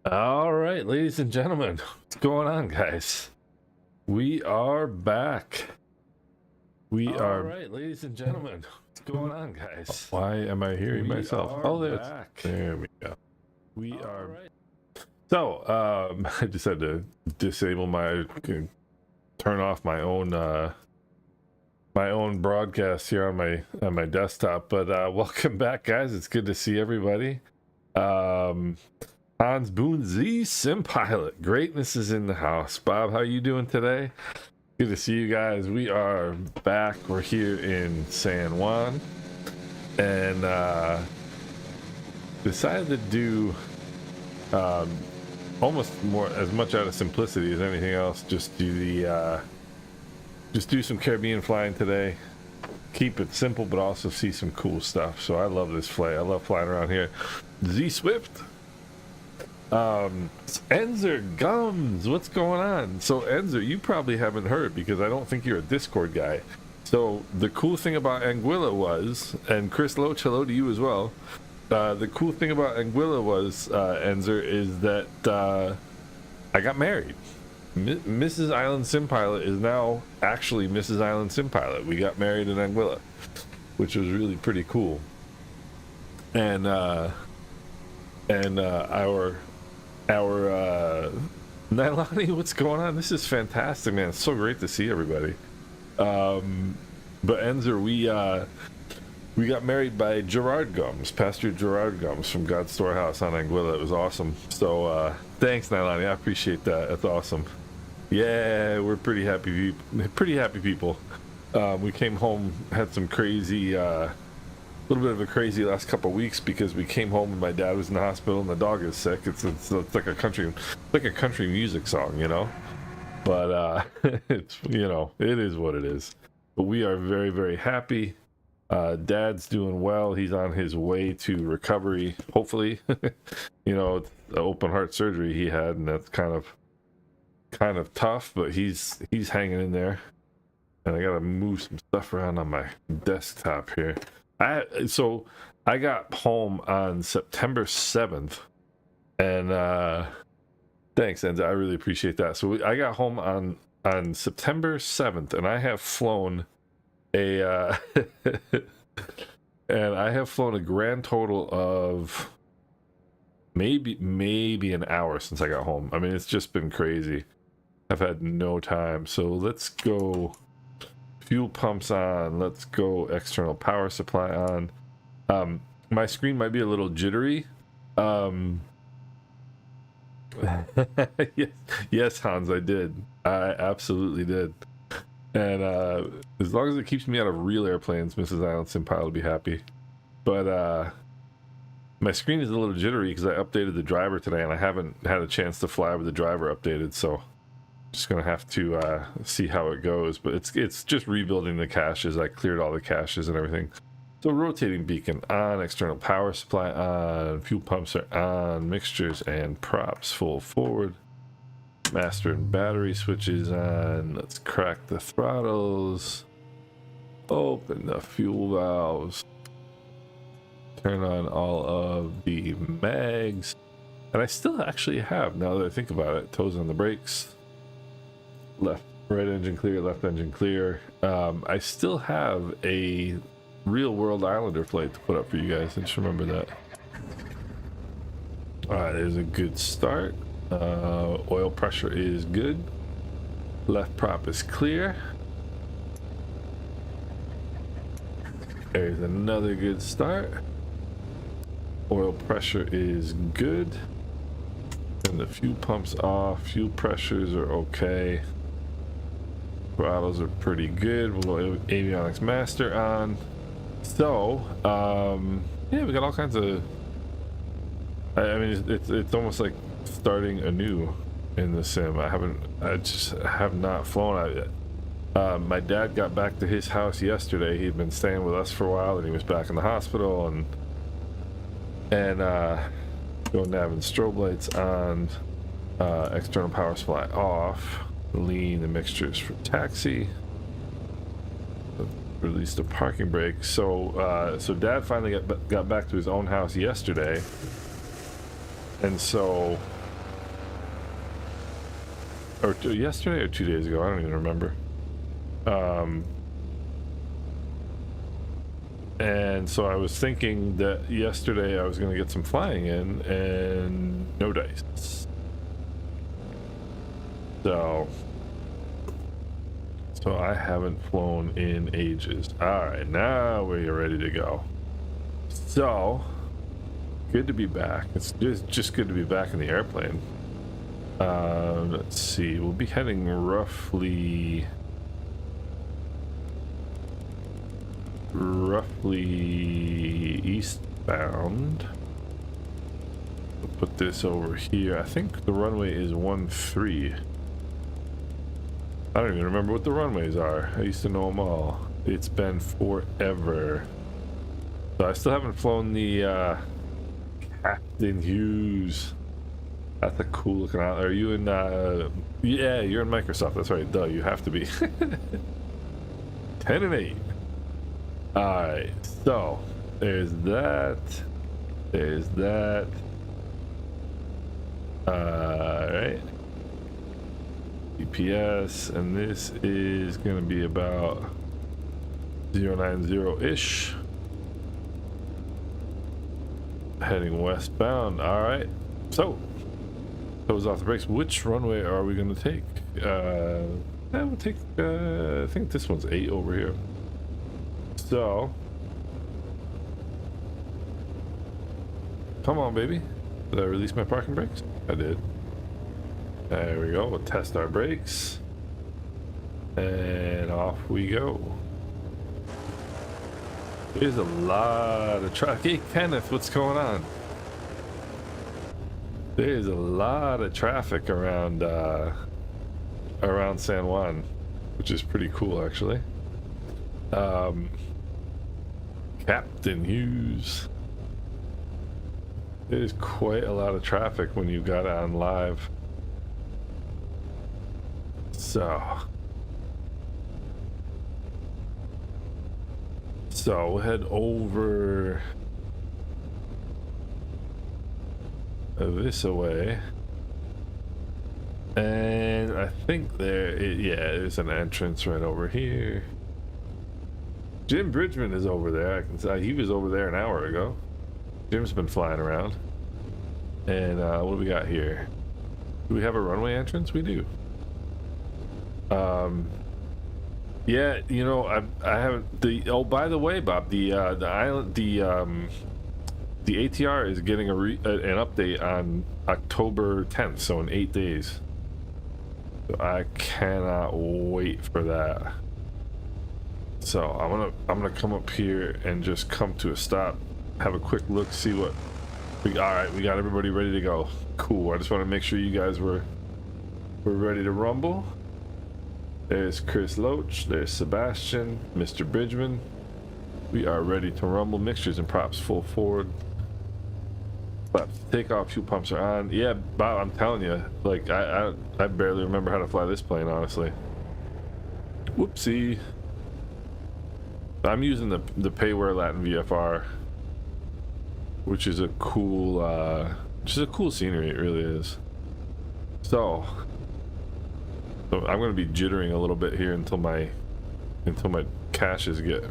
All right, ladies and gentlemen, what's going on, guys? We are back. All right, ladies and gentlemen, what's going on, guys? Why am I hearing myself? Oh, there we go. We are. So, I just had to disable turn off my own broadcast here on my desktop. But welcome back, guys. It's good to see everybody. Hans Boone Z Sim Pilot. Greatness is in the house. Bob, how you doing today? Good to see you guys. We are back. We're here in San Juan. And decided to do almost more as much out of simplicity as anything else. Just do some Caribbean flying today. Keep it simple, but also see some cool stuff. So I love this flight. I love flying around here. Z Swift. Enzer Gums, what's going on? So Enzer, you probably haven't heard because I don't think you're a Discord guy. So the cool thing about Anguilla was, and Chris Loach, hello to you as well. The cool thing about Anguilla was, Enzer, is that I got married. Mrs. Island Sim Pilot is now actually Mrs. Island Sim Pilot. We got married in Anguilla, which was really pretty cool. And our Nailani, what's going on? This is fantastic, man. It's so great to see everybody. But Enzer, we got married by Gerard Gums, Pastor Gerard Gums from God's Storehouse on Anguilla. It was awesome. So thanks, Nailani. I appreciate that. That's awesome. Yeah, we're pretty happy people. We came home, had some crazy little bit of a crazy last couple of weeks because we came home and my dad was in the hospital and the dog is sick. It's like a country music song, you know. But it's, you know, it is what it is. But we are very, very happy. Dad's doing well. He's on his way to recovery, hopefully. You know, it's the open heart surgery he had, and that's kind of tough, but he's hanging in there. And I gotta move some stuff around on my desktop here. So I got home on September 7th, and thanks, and I really appreciate that. So I got home on September 7th, and I have flown a grand total of maybe an hour since I got home. I mean, it's just been crazy. I've had no time. So let's go. Fuel pumps on. Let's go external power supply on. My screen might be a little jittery. Yes, Hans, I did. I absolutely did. And as long as it keeps me out of real airplanes, Mrs. Island Sim Pilot will be happy. But my screen is a little jittery because I updated the driver today, and I haven't had a chance to fly with the driver updated. So just gonna have to see how it goes, but it's just rebuilding the caches. I cleared all the caches and everything. So rotating beacon on, external power supply on, fuel pumps are on, mixtures and props full forward, master and battery switches on. Let's crack the throttles, open the fuel valves, turn on all of the mags, and I still actually have, now that I think about it, toes on the brakes. Right engine clear, left engine clear. I still have a real world Islander flight to put up for you guys. Just remember that. Alright, there's a good start. Oil pressure is good. Left prop is clear. There's another good start. Oil pressure is good. And the fuel pump's off. Fuel pressures are okay. Throttles are pretty good. We'll go avionics master on. So yeah, we got all kinds of, I mean, it's almost like starting anew in the sim. I just have not flown. My dad got back to his house yesterday. He'd been staying with us for a while, and he was back in the hospital, and going nav and strobe lights on, external power supply off. Lean the mixtures for taxi. Release the parking brake. So Dad finally got back to his own house yesterday, and so or yesterday or 2 days ago. I don't even remember. And so I was thinking that yesterday I was going to get some flying in, and no dice. So I haven't flown in ages. All right, now we're ready to go. So good to be back. It's just good to be back in the airplane. Let's see. We'll be heading roughly eastbound. We'll put this over here. I think the runway is 13. I don't even remember what the runways are. I used to know them all. It's been forever. So I still haven't flown the Captain Hughes. That's a cool looking out. Are you in yeah, you're in Microsoft. That's right. Duh, you have to be. 10 and 8. Alright, so there's that. There's that. Alright. GPS, and this is gonna be about 090-ish. Heading westbound. Alright. So close off the brakes. Which runway are we gonna take? We'll take I think this one's 8 over here. So come on, baby. Did I release my parking brakes? I did. There we go. We'll test our brakes. And off we go. There's a lot of traffic. Hey, Kenneth, what's going on? There's a lot of traffic around San Juan, which is pretty cool, actually. Captain Hughes. There's quite a lot of traffic when you got on live. So we'll head over this way, and I think there's an entrance right over here. Jim Bridgman is over there. I can say he was over there an hour ago. Jim's been flying around. And what do we got here? Do we have a runway entrance? We do. Yeah, you know, I haven't oh, by the way, Bob, the ATR is getting an update on October 10th, so in 8 days. So I cannot wait for that. So I'm gonna come up here and just come to a stop, have a quick look, see what we all right, we got everybody ready to go. Cool. I just want to make sure you guys were ready to rumble. There's Chris Loach, there's Sebastian, Mr. Bridgman. We are ready to rumble. Mixtures and props full forward. Flaps take off, fuel pumps are on. Yeah, Bob, I'm telling you, like I barely remember how to fly this plane, honestly. Whoopsie. I'm using the Payware LatinVFR, which is a cool scenery. It really is. So I'm going to be jittering a little bit here until my caches get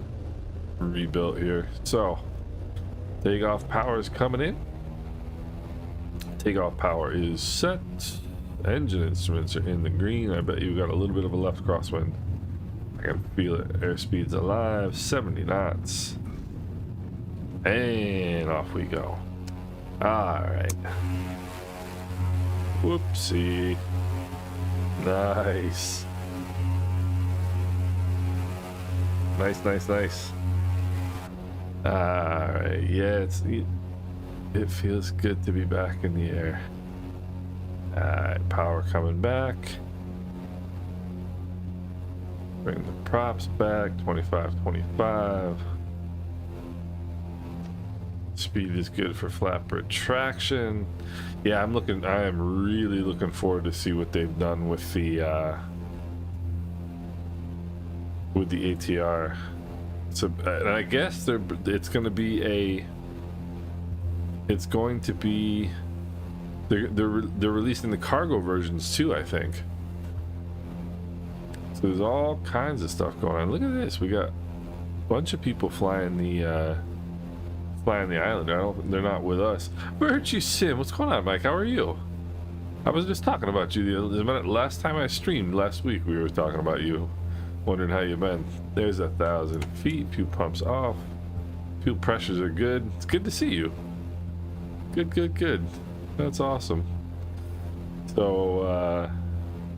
rebuilt here. So takeoff power is coming in. Takeoff power is set. Engine instruments are in the green. I bet you got a little bit of a left crosswind. I can feel it. Airspeed's alive. 70 knots. And off we go. Alright. Whoopsie. Nice. Nice. Alright, yeah, it feels good to be back in the air. Alright, power coming back. Bring the props back, 25. Speed is good for flap retraction. Yeah, I am really looking forward to see what they've done with the ATR. So, and I guess it's going to be they're releasing the cargo versions too, I think. So there's all kinds of stuff going on. Look at this. We got a bunch of people flying the island. They're not with us. Where aren't you, Sim? What's going on, Mike? How are you? I was just talking about you the minute last time I streamed last week. We were talking about you, wondering how you've been. There's 1,000 feet. Fuel pumps off. Fuel pressures are good. It's good to see you. Good. That's awesome. So,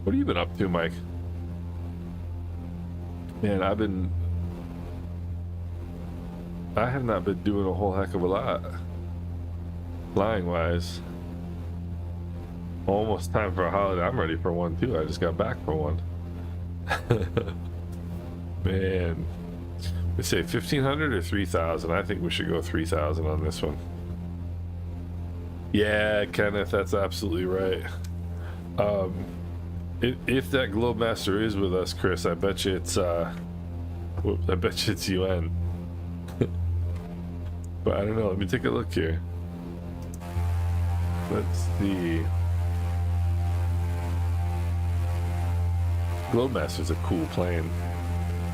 what have you been up to, Mike? Man, I have not been doing a whole heck of a lot, flying wise. Almost time for a holiday. I'm ready for one too. I just got back for one. Man, we say 1,500 or 3,000. I think we should go 3,000 on this one. Yeah, Kenneth, that's absolutely right. If that Globemaster is with us, Chris, I bet you it's UN. But I don't know. Let me take a look here. Let's see. Globemaster's a cool plane.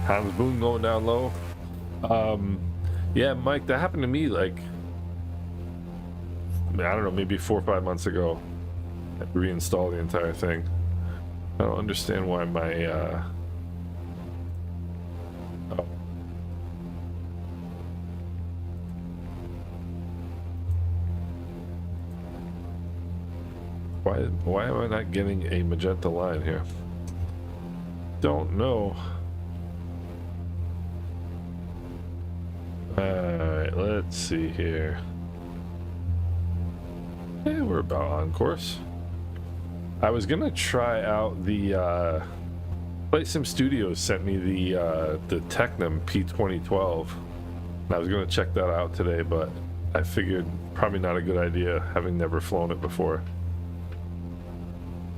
Hans Boone going down low. Yeah, Mike, that happened to me like, I don't know, maybe 4 or 5 months ago. I had to reinstall the entire thing. I don't understand why my why am I not getting a magenta line here? Don't know. Alright, let's see here. Yeah, we're about on course. I was gonna try out the Flight Sim Studios sent me the Technam P2012. And I was gonna check that out today, but I figured probably not a good idea, having never flown it before.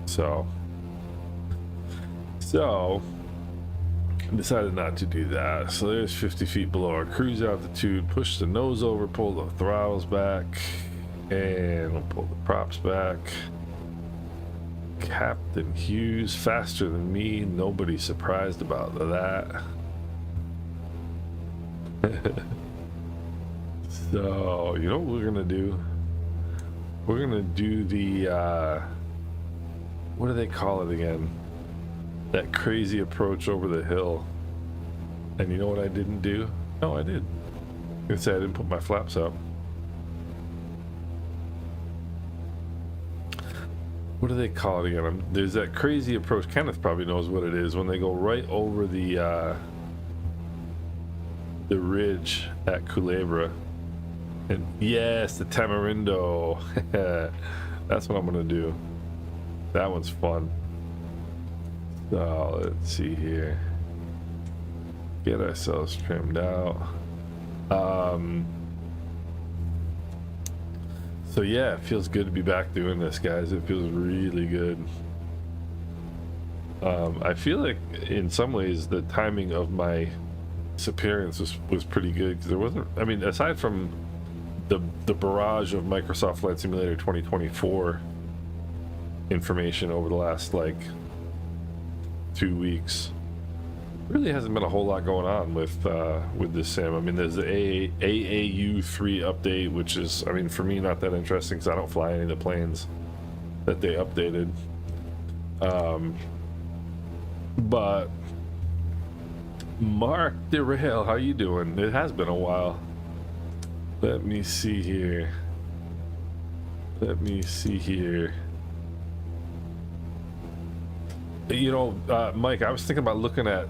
So I decided not to do that. So there's 50 feet below our cruise altitude. Push the nose over, pull the throttles back, and we'll pull the props back. Captain Hughes faster than me. Nobody surprised about that. So you know what we're gonna do? We're gonna do the what do they call it again? That crazy approach over the hill. And you know what I didn't do? No, I did. I was gonna say I didn't put my flaps up. What do they call it again? There's that crazy approach. Kenneth probably knows what it is when they go right over the ridge at Culebra. And yes, the Tamarindo. That's what I'm gonna do. That one's fun. So let's see here. Get ourselves trimmed out. So yeah, it feels good to be back doing this, guys. It feels really good. I feel like in some ways the timing of my appearance was pretty good, because there wasn't, I mean, aside from the barrage of Microsoft Flight Simulator 2024 information over the last like 2 weeks, really hasn't been a whole lot going on with this sim. I mean, there's the AAU 3 update, which is, I mean, for me, not that interesting because I don't fly any of the planes that they updated. But Mark Derail, how you doing? It has been a while. Let me see here. You know, Mike, I was thinking about looking at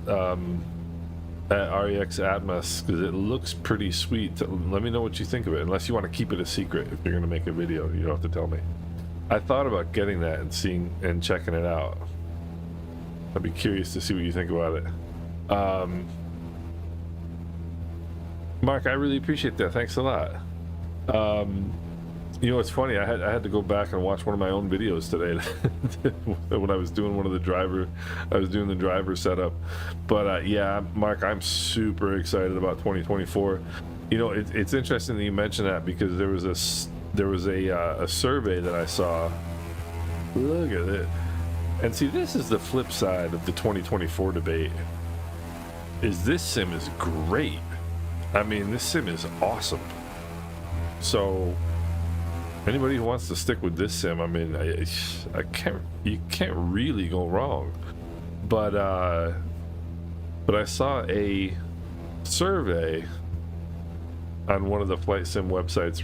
REX Atmos because it looks pretty sweet. Let me know what you think of it, unless you want to keep it a secret. If you're going to make a video, you don't have to tell me. I thought about getting that and seeing and checking it out. I'd be curious to see what you think about it. Mark, I really appreciate that. Thanks a lot. You know, it's funny. I had to go back and watch one of my own videos today when I was doing the driver setup. But yeah, Mark, I'm super excited about 2024. You know, it's interesting that you mentioned that, because there was a survey that I saw. Look at it. And see, this is the flip side of the 2024 debate. Is this sim is great. I mean, this sim is awesome. So anybody who wants to stick with this sim, I mean, you can't really go wrong. But I saw a survey on one of the flight sim websites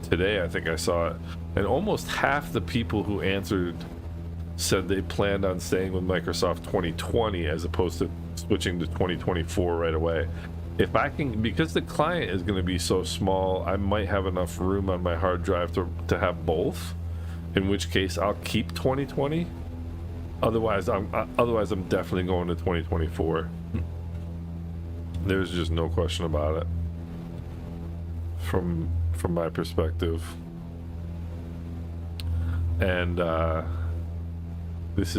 today. I think I saw it, and almost half the people who answered said they planned on staying with Microsoft 2020 as opposed to switching to 2024 right away. If I can, because the client is going to be so small, I might have enough room on my hard drive to have both, in which case I'll keep 2020. Otherwise I'm definitely going to 2024. There's just no question about it from my perspective. And this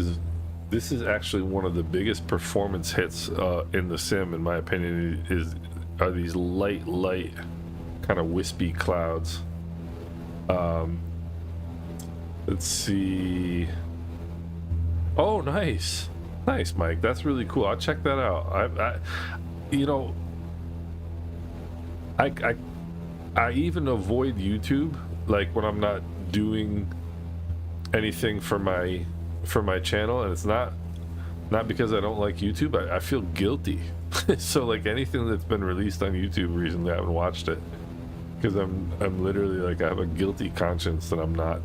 is actually one of the biggest performance hits in the sim, in my opinion. Are these light kind of wispy clouds. Let's see. Oh, nice, Mike. That's really cool. I'll check that out. I even avoid YouTube, like when I'm not doing anything for my channel, and it's not because I don't like YouTube. I feel guilty. So like anything that's been released on YouTube recently, I haven't watched it because I'm literally like, I have a guilty conscience that I'm not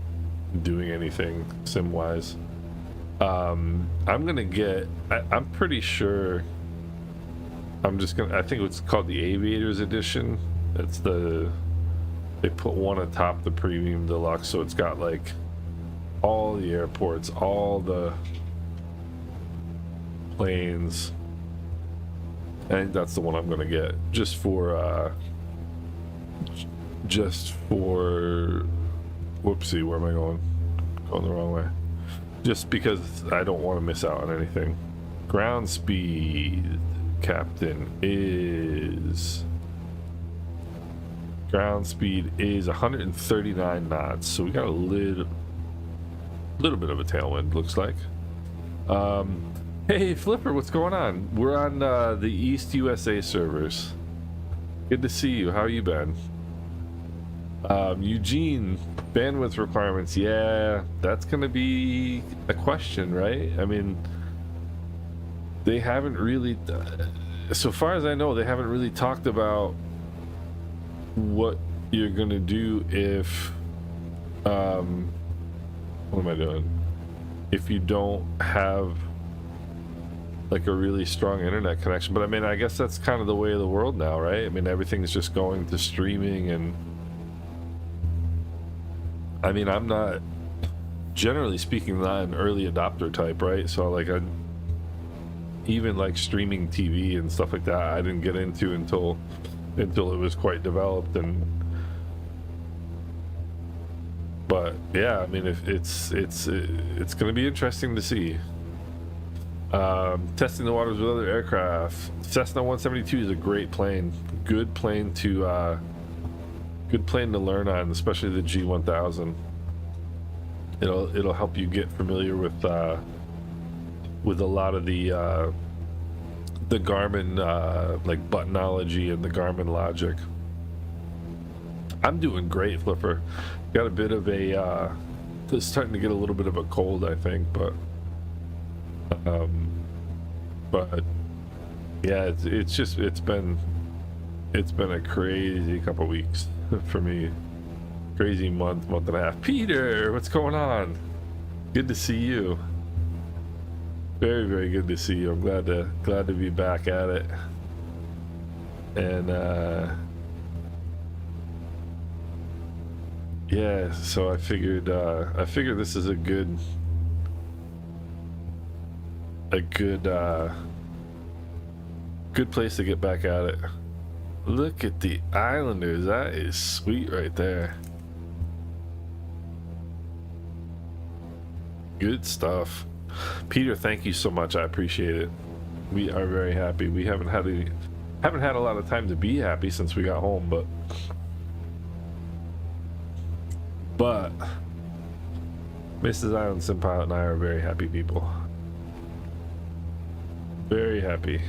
doing anything sim wise. I'm pretty sure I think it's called the Aviators Edition. They put one atop the Premium Deluxe, so it's got like all the airports, all the planes. I think that's the one I'm gonna get just for whoopsie, where am I going the wrong way, just because I don't want to miss out on anything. Ground speed, Captain, is 139 knots, so we got a little bit of a tailwind, looks like. Hey Flipper, what's going on? We're on the East USA servers. Good to see you. How you been? Eugene, bandwidth requirements. Yeah, that's gonna be a question, right? I mean, they haven't really, so far as I know, they haven't really talked about what you're gonna do if what am I doing if you don't have like a really strong internet connection. But I mean, I guess that's kind of the way of the world now, right? I mean, everything's just going to streaming, and I mean, I'm not, generally speaking, not an early adopter type, right? So like even like streaming TV and stuff like that, I didn't get into until it was quite developed. And but yeah, I mean, if it's going to be interesting to see. Testing the waters with other aircraft. Cessna 172 is a great plane. Good plane to learn on, especially the G1000. It'll help you get familiar with a lot of the Garmin like buttonology and the Garmin logic. I'm doing great, Flipper. Got a bit of a starting to get a little bit of a cold, I think, but yeah, it's been a crazy couple weeks for me. Crazy month and a half. Peter, what's going on? Good to see you. Very, very good to see you. I'm glad to be back at it. And yeah, so I figured this is a good place to get back at it. Look at the Islanders. That is sweet right there. Good stuff. Peter, thank you so much. I appreciate it. We are very happy. We haven't had a lot of time to be happy since we got home, but Mrs. IslandSimPilot and I are very happy people. Very happy.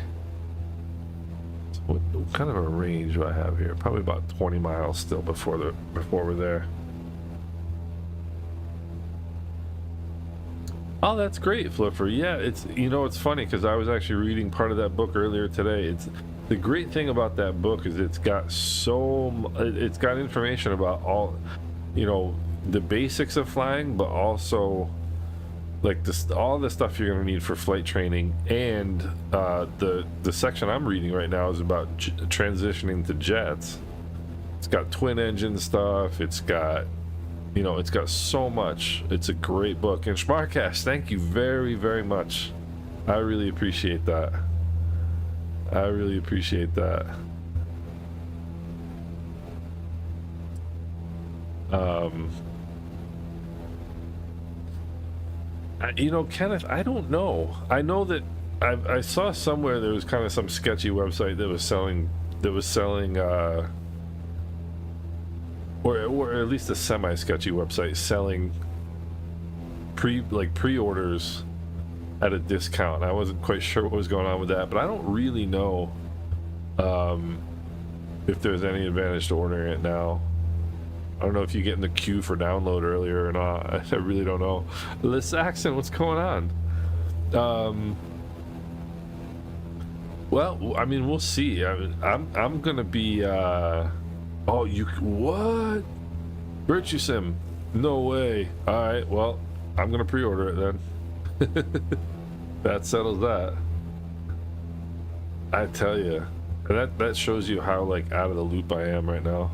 So what kind of a range do I have here? Probably about 20 miles still before we're there. Oh, that's great, Flipper. Yeah, it's, you know, it's funny because I was actually reading part of that book earlier today. It's the great thing about that book is it's got information about all, you know, the basics of flying, but also like this, all the stuff you're going to need for flight training. And the section I'm reading right now is about transitioning to jets. It's got twin engine stuff. It's got, you know, it's got so much. It's a great book. And Schmarkash, thank you very, very much. I really appreciate that. I really appreciate that. You know, Kenneth, I don't know. I know that I saw somewhere there was kind of some sketchy website that was selling or at least a semi-sketchy website selling pre-orders at a discount. I wasn't quite sure what was going on with that, but I don't really know if there's any advantage to ordering it now. I don't know if you get in the queue for download earlier or not. I really don't know. Liz Saxon, what's going on? Well, I mean, we'll see. I'm gonna be oh, you what? Virtue Sim? No way. All right, well, I'm gonna pre-order it then. That settles that. I tell you, that shows you how like out of the loop I am right now.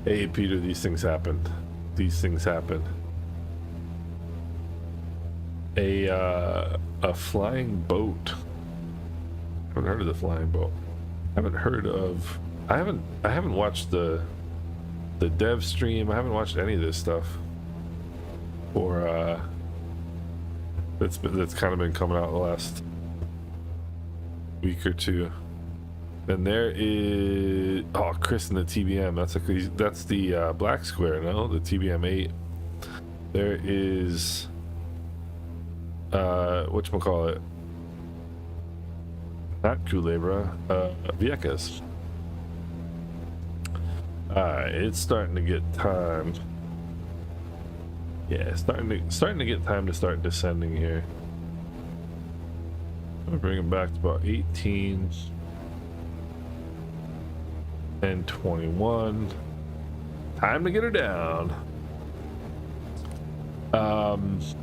Hey Peter, these things happened. These things happen. A flying boat. I haven't heard of the flying boat. I haven't watched the dev stream. I haven't watched any of this stuff. Or that's kind of been coming out the last week or two. And there is Chris in the TBM. That's the black square, no? The TBM 8. There is whatchamacallit? Not Culebra, Vieques. Alright, it's starting to get time. Yeah, starting to get time to start descending here. I'm gonna bring it back to about 18 and 21. Time to get her down. Pilatus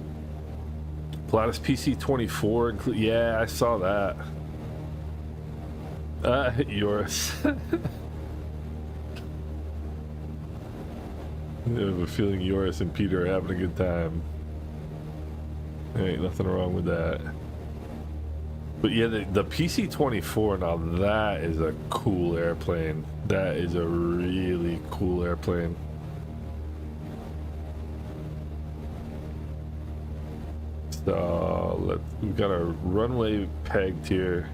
PC 24. Yeah, I saw that. Yours. I have a feeling Yoris and Peter are having a good time. There ain't nothing wrong with that. But yeah, the PC-24, now that is a cool airplane. That is a really cool airplane. So we've got our runway pegged here.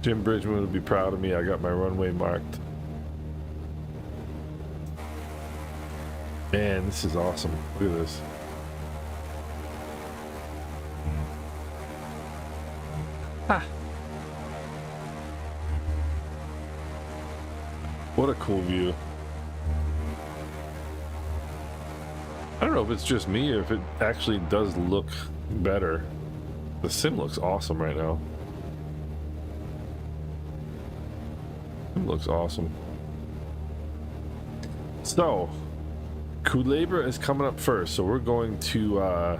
Jim Bridgman would be proud of me. I got my runway marked. Man, this is awesome. Look at this. Ah. What a cool view. I don't know if it's just me or if it actually does look better. The sim looks awesome right now. It looks awesome. So, Culebra is coming up first, so we're going to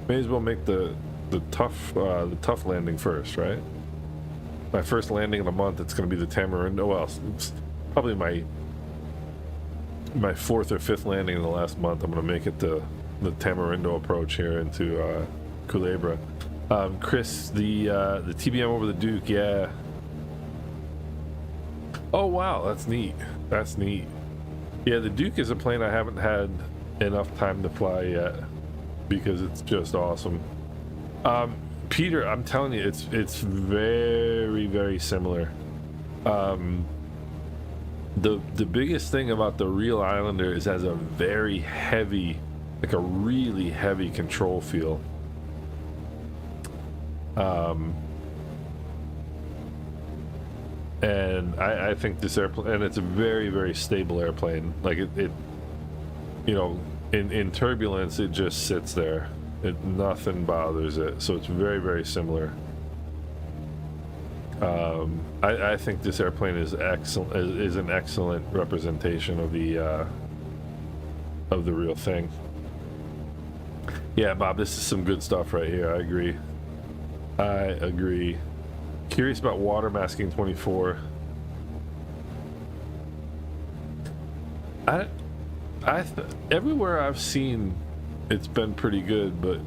may as well make the tough landing first, right? My first landing in a month, it's going to be the Tamarindo. Well, it's probably my fourth or fifth landing in the last month. I'm going to make it the Tamarindo approach here into Culebra. Chris, the TBM over the Duke, yeah. Oh wow, that's neat. That's neat. Yeah, the Duke is a plane I haven't had enough time to fly yet because it's just awesome. Peter, I'm telling you, it's very, very similar. The biggest thing about the real Islander is it has a very heavy, like a really heavy control feel. And I think this airplane, and it's a very, very stable airplane. Like it you know, in turbulence, it just sits there. Nothing bothers it. So it's very, very similar. I think this airplane is excellent. Is an excellent representation of the real thing. Yeah, Bob, this is some good stuff right here. I agree. I agree. Curious about water masking 24. Everywhere I've seen, it's been pretty good, but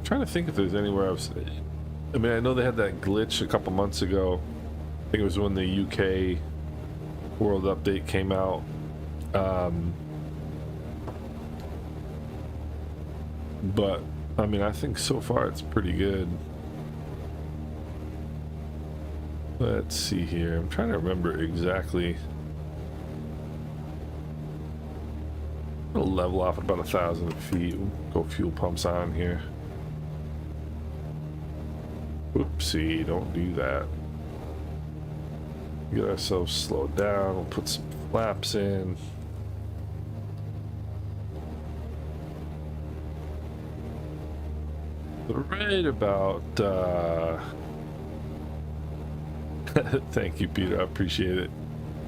trying to think if there's anywhere I've seen. I mean, I know they had that glitch a couple months ago. I think it was when the UK World Update came out. But I mean, I think so far it's pretty good. Let's see here. I'm trying to remember exactly. It'll level off at about 1,000 feet. We'll go fuel pumps on here. Oopsie, don't do that. Get ourselves slowed down. We'll put some flaps in. Right about thank you, Peter. I appreciate it.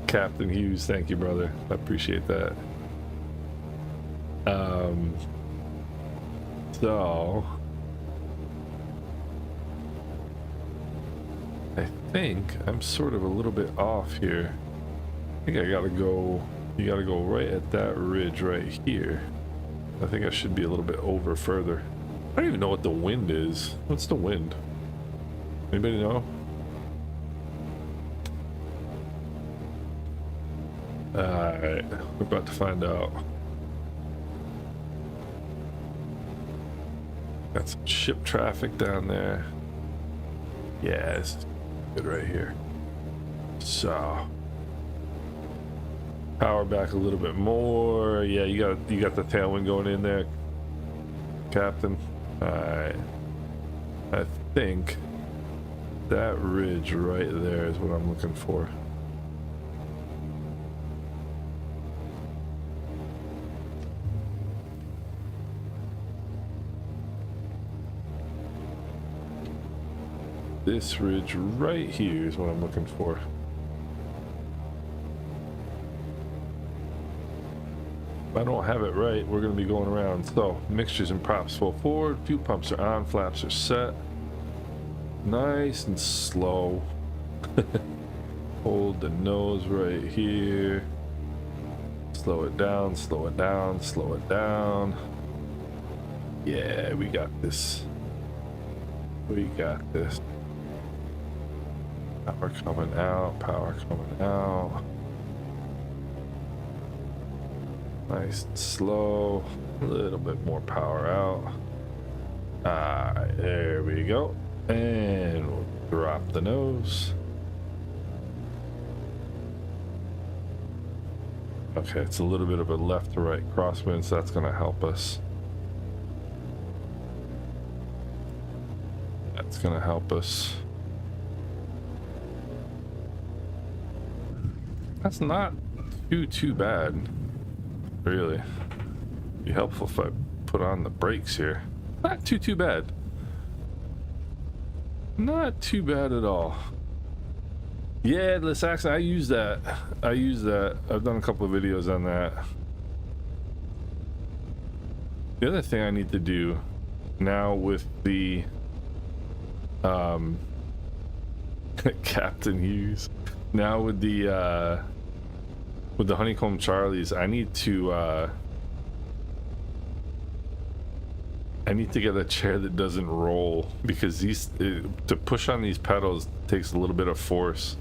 Captain Hughes, thank you, brother. I appreciate that. So I think I'm sort of a little bit off here. I think I gotta go, you gotta go right at that ridge right here. I think I should be a little bit over further. I don't even know what the wind is. What's the wind? Anybody know? Alright, we're about to find out. Got some ship traffic down there. Yeah, it's good right here. So power back a little bit more. Yeah, you got the tailwind going in there, Captain. Alright. I think that ridge right there is what I'm looking for. This ridge right here is what I'm looking for. If I don't have it right, we're going to be going around. So, mixtures and props full forward. Fuel pumps are on. Flaps are set. Nice and slow. Hold the nose right here. Slow it down, slow it down, slow it down. Yeah, we got this. We got this. Power coming out, power coming out. Nice and slow. A little bit more power out. Alright, there we go. And we'll drop the nose. Okay, it's a little bit of a left to right crosswind, so that's going to help us. That's going to help us. That's not too bad, really. Be helpful if I put on the brakes here. Not too bad. Not too bad at all. Yeah, the Saxon, I use that. I've done a couple of videos on that. The other thing I need to do now with the Captain Hughes, now with the Honeycomb Charlies, I need to get a chair that doesn't roll, because to push on these pedals takes a little bit of force,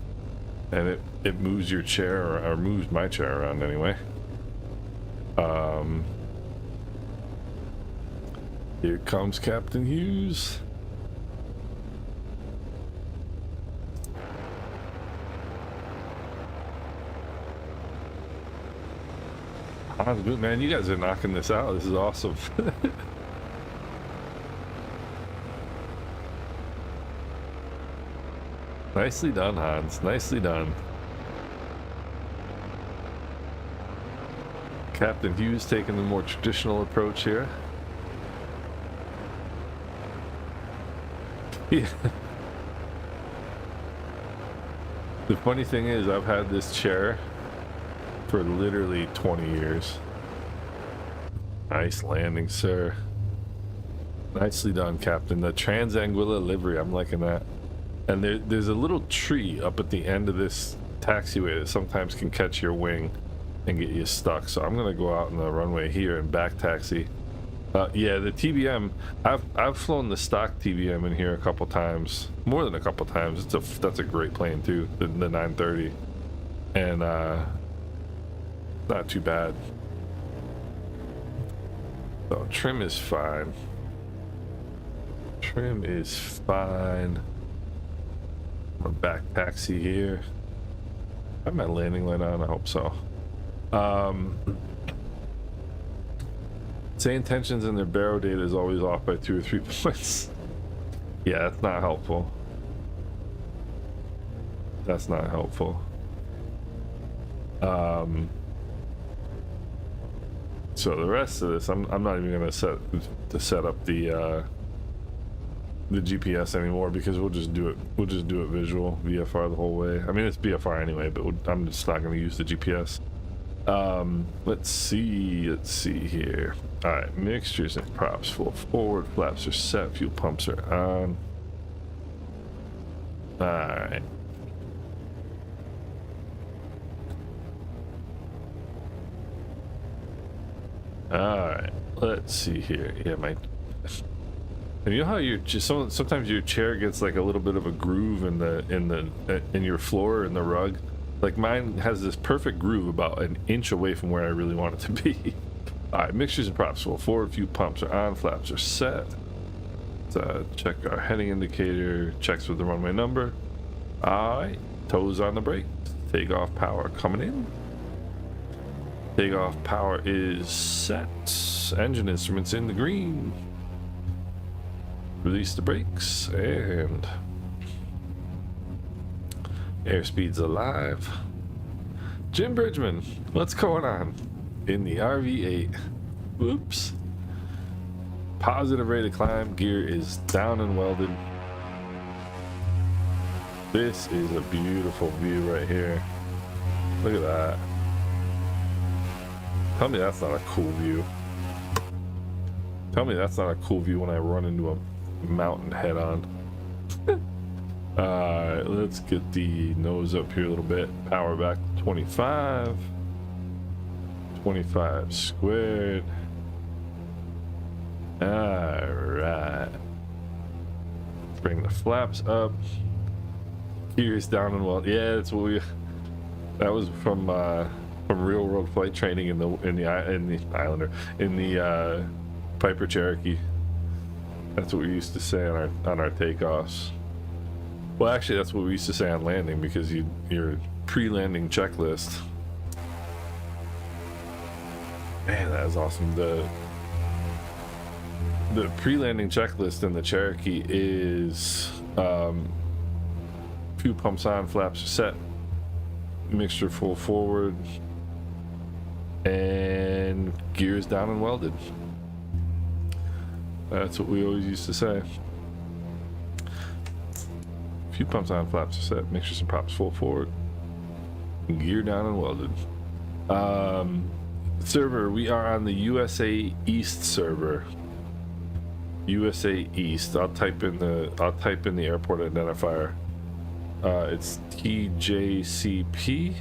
and it moves your chair, or moves my chair around anyway. Here comes Captain Hughes. Hans Boot, man, you guys are knocking this out. This is awesome. Nicely done, Hans. Nicely done. Captain Hughes taking the more traditional approach here. Yeah. The funny thing is, I've had this chair for literally 20 years. Nice landing, sir. Nicely done, Captain. The Transanguilla livery, I'm liking that. And there's a little tree up at the end of this taxiway that sometimes can catch your wing and get you stuck. So I'm gonna go out on the runway here and back taxi. Yeah, the TBM, I've flown the stock TBM in here a couple times, more than a couple times. That's a great plane too, the 930, and not too bad. So trim is fine. Trim is fine. I'm gonna back taxi here. I have my landing light on. I hope so. Say intentions and their baro data is always off by 2 or 3 points. Yeah, that's not helpful. That's not helpful. So the rest of this, I'm not even gonna set up the GPS anymore, because we'll just do it visual VFR the whole way. I mean, it's VFR anyway, but I'm just not gonna use the GPS. Let's see here. All right, mixtures and props full forward, flaps are set, fuel pumps are on. All right. All right, let's see here. Yeah, and you know how sometimes your chair gets like a little bit of a groove in your floor in the rug. Like mine has this perfect groove about an inch away from where I really want it to be. All right, mixtures and props full forward, fuel pumps are on, flaps are set. Let's check our heading indicator, checks with the runway number. All right, toes on the brake. Takeoff power coming in. Takeoff power is set. Engine instruments in the green. Release the brakes and airspeed's alive. Jim Bridgman, what's going on in the RV8? Oops. Positive rate of climb. Gear is down and welded. This is a beautiful view right here. Look at that. Tell me that's not a cool view. Tell me that's not a cool view when I run into a mountain head on. Alright, let's get the nose up here a little bit. Power back to 25. 25 squared. Alright. Bring the flaps up. Gears down and well. Yeah, that's what that was from real world flight training in the Piper Cherokee. That's what we used to say on our takeoffs. Well, actually, that's what we used to say on landing, because your pre-landing checklist. Man, that is awesome. The pre-landing checklist in the Cherokee is fuel pumps on, flaps are set, mixture full forward, and gears down and welded. That's what we always used to say. Fuel pumps on, flaps are set, mixtures and props full forward, gear down and welded. Server, we are on the USA East server. USA East. I'll type in the airport identifier. It's TJCP,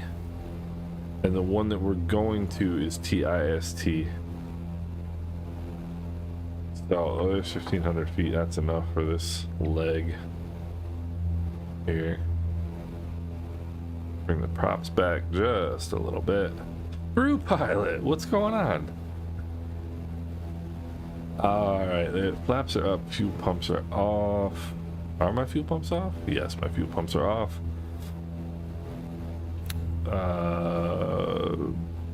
and the one that we're going to is TIST. So there's 1,500 feet. That's enough for this leg here. Bring the props back just a little bit. Brew pilot, what's going on? All right, the flaps are up, fuel pumps are off. Are my fuel pumps off? Yes, my fuel pumps are off.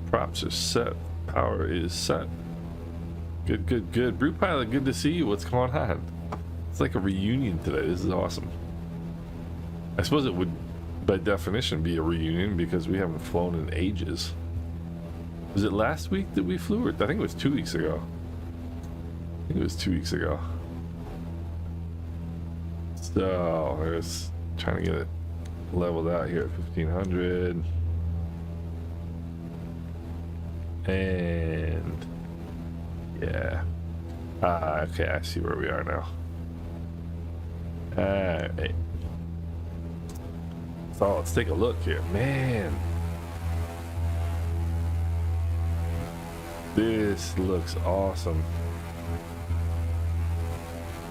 Props are set, power is set. Good, good, good. Brew Pilot, good to see you. What's going on? It's like a reunion today. This is awesome. I suppose it would, by definition, be a reunion because we haven't flown in ages. Was it last week that we flew? Or I think it was 2 weeks ago. I think it was 2 weeks ago. So, there's trying to get it leveled out here at 1500. And yeah. Okay, I see where we are now. Alright. So let's take a look here. Man. This looks awesome.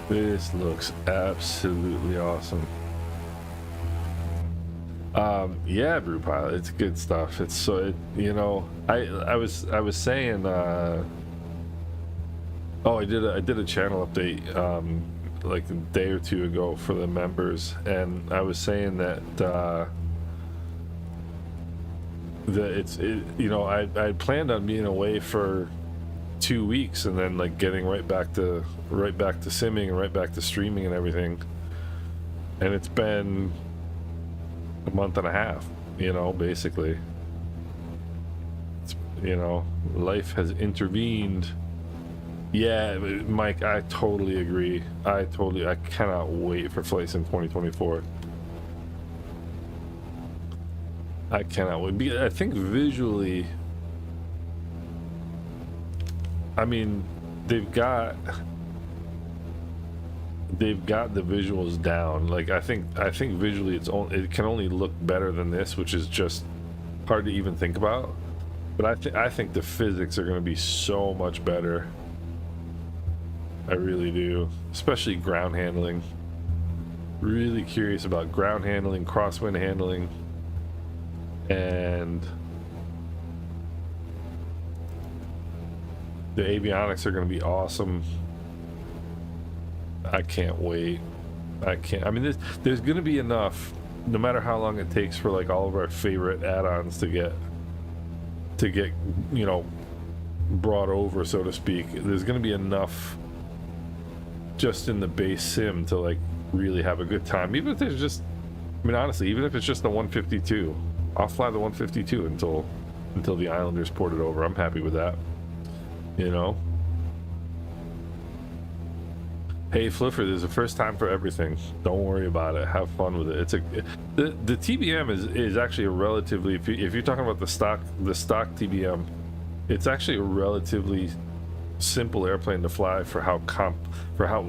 This looks absolutely awesome. Yeah, Brew Pilot, it's good stuff. It's so, you know, I was saying, oh, I did a channel update, like a day or two ago for the members, and I was saying that, you know, I planned on being away for 2 weeks and then like getting right back to simming and right back to streaming and everything, and it's been a month and a half, you know, basically. It's, you know, life has intervened. Yeah, Mike, I totally agree. I cannot wait for Flight Sim 2024. I cannot wait. I think visually, I mean, they've got the visuals down. Like I think visually it can only look better than this, which is just hard to even think about. But I think the physics are going to be so much better. I really do, especially ground handling. Really curious about ground handling, crosswind handling, and the avionics are going to be awesome. I can't wait. I mean, there's going to be enough, no matter how long it takes for like all of our favorite add-ons to get, you know, brought over, so to speak. There's going to be enough just in the base sim to like really have a good time. Even if there's just, I mean, honestly, even if it's just the 152, I'll fly the 152 until the Islanders port it over. I'm happy with that, you know. Hey Fliffer, there's a first time for everything. Don't worry about it. Have fun with it. The TBM is actually a relatively, if you're talking about the stock TBM, it's actually a relatively simple airplane to fly for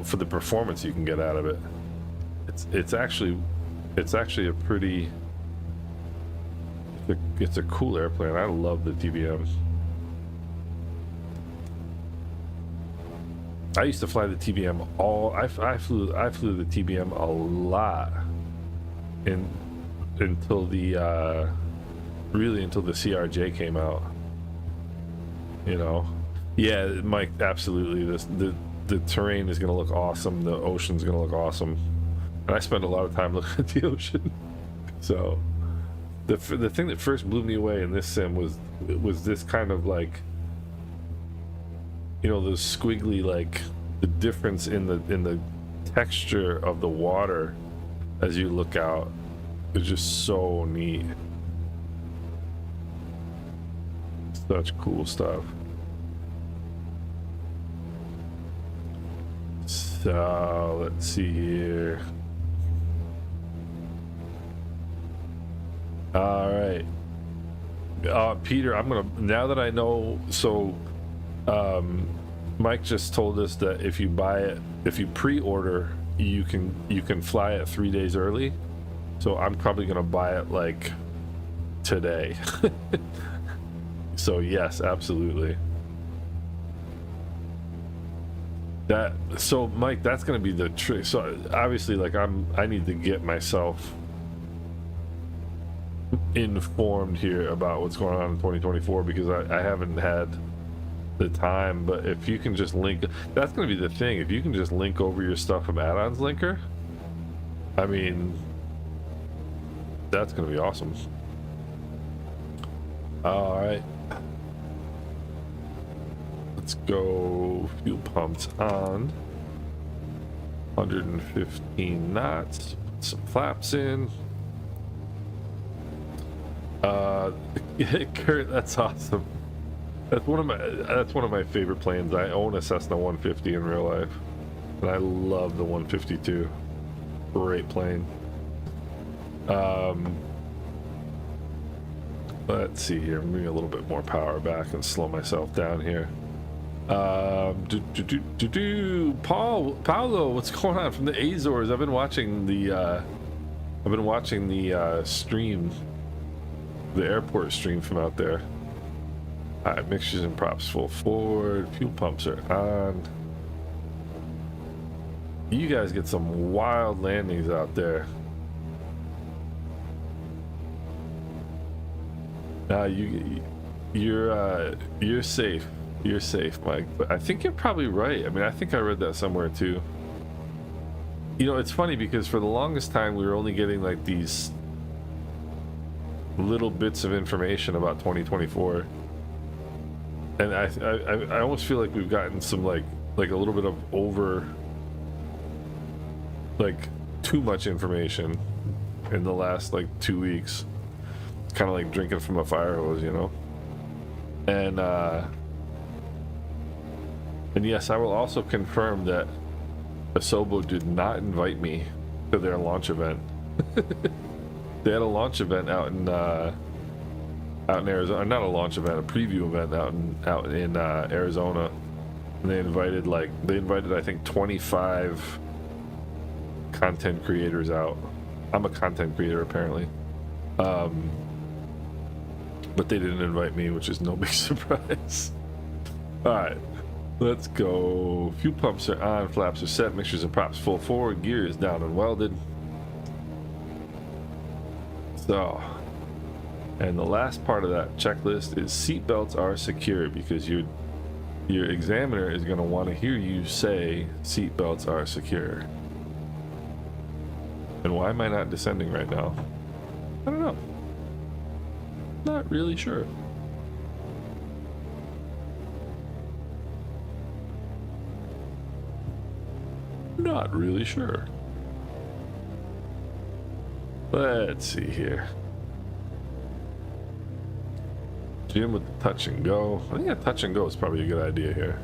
for the performance you can get out of it. It's actually a pretty, it's a cool airplane. I love the TBM. I used to fly the TBM I flew the TBM a lot until the until the CRJ came out, you know. Yeah, Mike, absolutely. The terrain is going to look awesome. The ocean's going to look awesome, and I spend a lot of time looking at the ocean. So the thing that first blew me away in this sim was this kind of like, you know, those squiggly, like the difference in the texture of the water as you look out is just so neat. Such cool stuff. So let's see here. All right, Peter, I'm gonna, now that I know, so Mike just told us that if you buy it, if you pre-order, you can fly it 3 days early. So I'm probably gonna buy it like today. So yes, absolutely. So Mike, that's gonna be the trick. So obviously, like I need to get myself informed here about what's going on in 2024 because I haven't had the time. But if you can just link, that's going to be the thing. If you can just link over your stuff from add-ons linker, I mean, that's going to be awesome. All right. let's go fuel pumps on. 115 knots. Put some flaps in. Kurt, that's awesome. That's one of my favorite planes. I own a Cessna 150 in real life, and I love the 152. Great plane. Let's see here. I'm gonna get a little bit more power back and slow myself down here. Paulo, what's going on from the Azores? I've been watching the stream, the airport stream from out there. All right, mixtures and props full forward. Fuel pumps are on. You guys get some wild landings out there. You're safe. You're safe, Mike. But I think you're probably right. I mean, I think I read that somewhere too. You know, it's funny because for the longest time we were only getting like these little bits of information about 2024, and I almost feel like we've gotten some like a little bit of too much information in the last like 2 weeks. It's kind of like drinking from a fire hose, you know. And yes, I will also confirm that Asobo did not invite me to their launch event. They had a launch event out in Arizona. Not a launch event, a preview event out in Arizona. And they invited I think 25 content creators out. I'm a content creator apparently. But they didn't invite me, which is no big surprise. All right. Let's go. Fuel pumps are on, flaps are set, mixtures and props full forward, gear is down and welded. So, and the last part of that checklist is seatbelts are secure, because your examiner is going to want to hear you say seatbelts are secure. And why am I not descending right now? I don't know. Not really sure. Not really sure. Let's see here. Jim with the touch and go. I think a touch and go is probably a good idea here.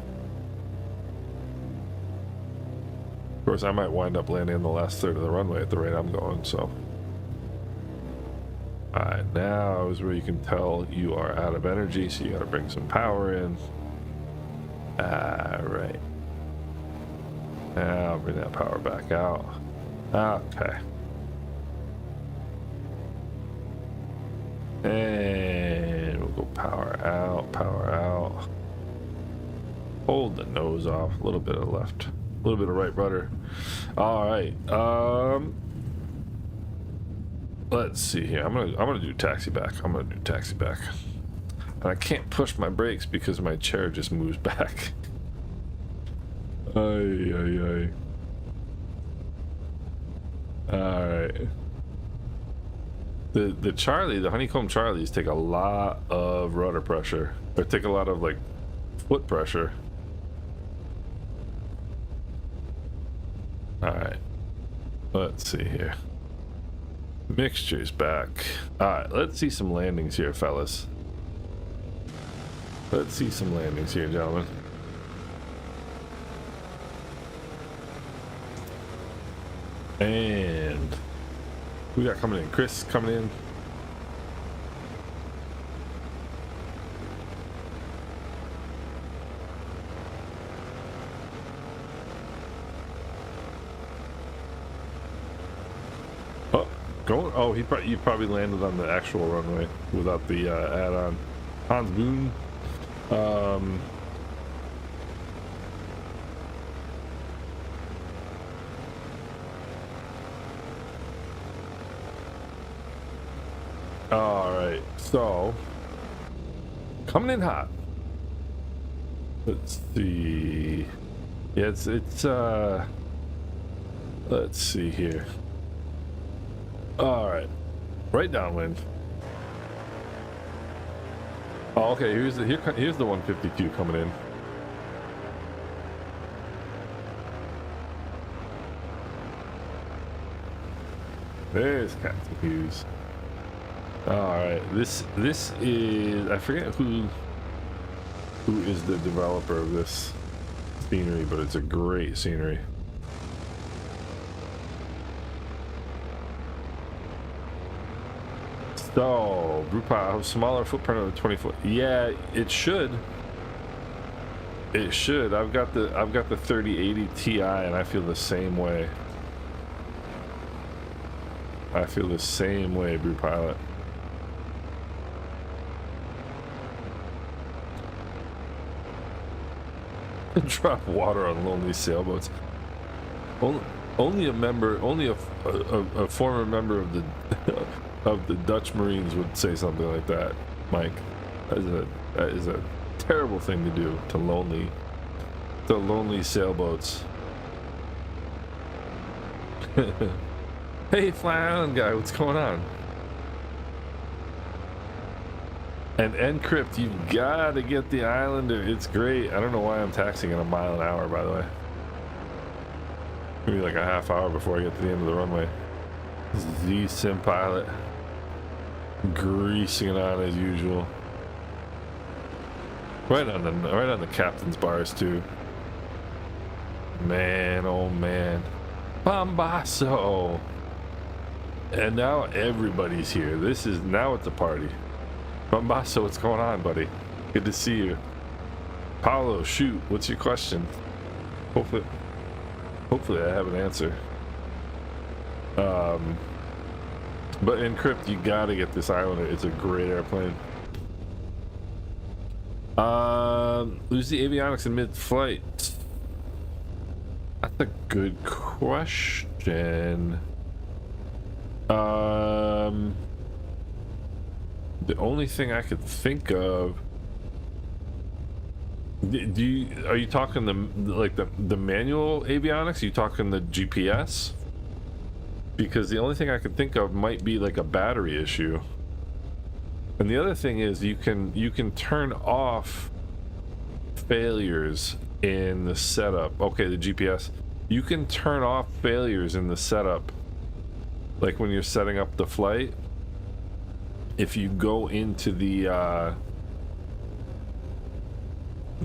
Of course, I might wind up landing in the last third of the runway at the rate I'm going, so. Alright, now is where you can tell you are out of energy, so you gotta bring some power in. Alright. Now bring that power back out. Okay. And we'll go power out, power out. Hold the nose off, a little bit of left, a little bit of right rudder. Alright, let's see here. I'm gonna do taxi back. And I can't push my brakes because my chair just moves back. Ay. Alright. The honeycomb Charlies take a lot of rudder pressure. Or take a lot of like foot pressure. Alright. Let's see here. Mixture's back. Alright, let's see some landings here, fellas. Let's see some landings here, gentlemen. And we got coming in. Chris coming in. Oh, going. Oh, you probably landed on the actual runway without the add-on. Hans Boone. Alright, so coming in hot. Let's see. Yeah, it's let's see here. Alright. Right downwind. Oh, okay, here's the 152 coming in. There's Captain Hughes. Alright, this is, I forget who is the developer of this scenery, but it's a great scenery. So, Brewpile, smaller footprint of the 20-foot. Yeah, it should. It should. I've got the 3080 Ti, and I feel the same way. I feel the same way, Brewpilot. Drop water on lonely sailboats. Only a member, only a former member of the of the Dutch Marines would say something like that, Mike. That is a terrible thing to do to lonely sailboats. Hey, Fly Island guy, what's going on? And Encrypt, you've got to get the Islander. It's great. I don't know why I'm taxiing at a mile an hour, by the way. Maybe like a half hour before I get to the end of the runway. IslandSimPilot, greasing it on as usual. Right on the captain's bars too. Man, oh man, Bombasso. And now everybody's here. Now it's a party. Bombasso, what's going on, buddy? Good to see you. Paulo, shoot, what's your question? Hopefully I have an answer. But Encrypt, you gotta get this Islander. It's a great airplane. Lose the avionics in mid-flight. That's a good question. The only thing I could think of. Are you talking the manual avionics? Are you talking the GPS? Because the only thing I could think of might be like a battery issue. And the other thing is you can turn off failures in the setup. Okay, the GPS. You can turn off failures in the setup. Like when you're setting up the flight. If you go into the I'm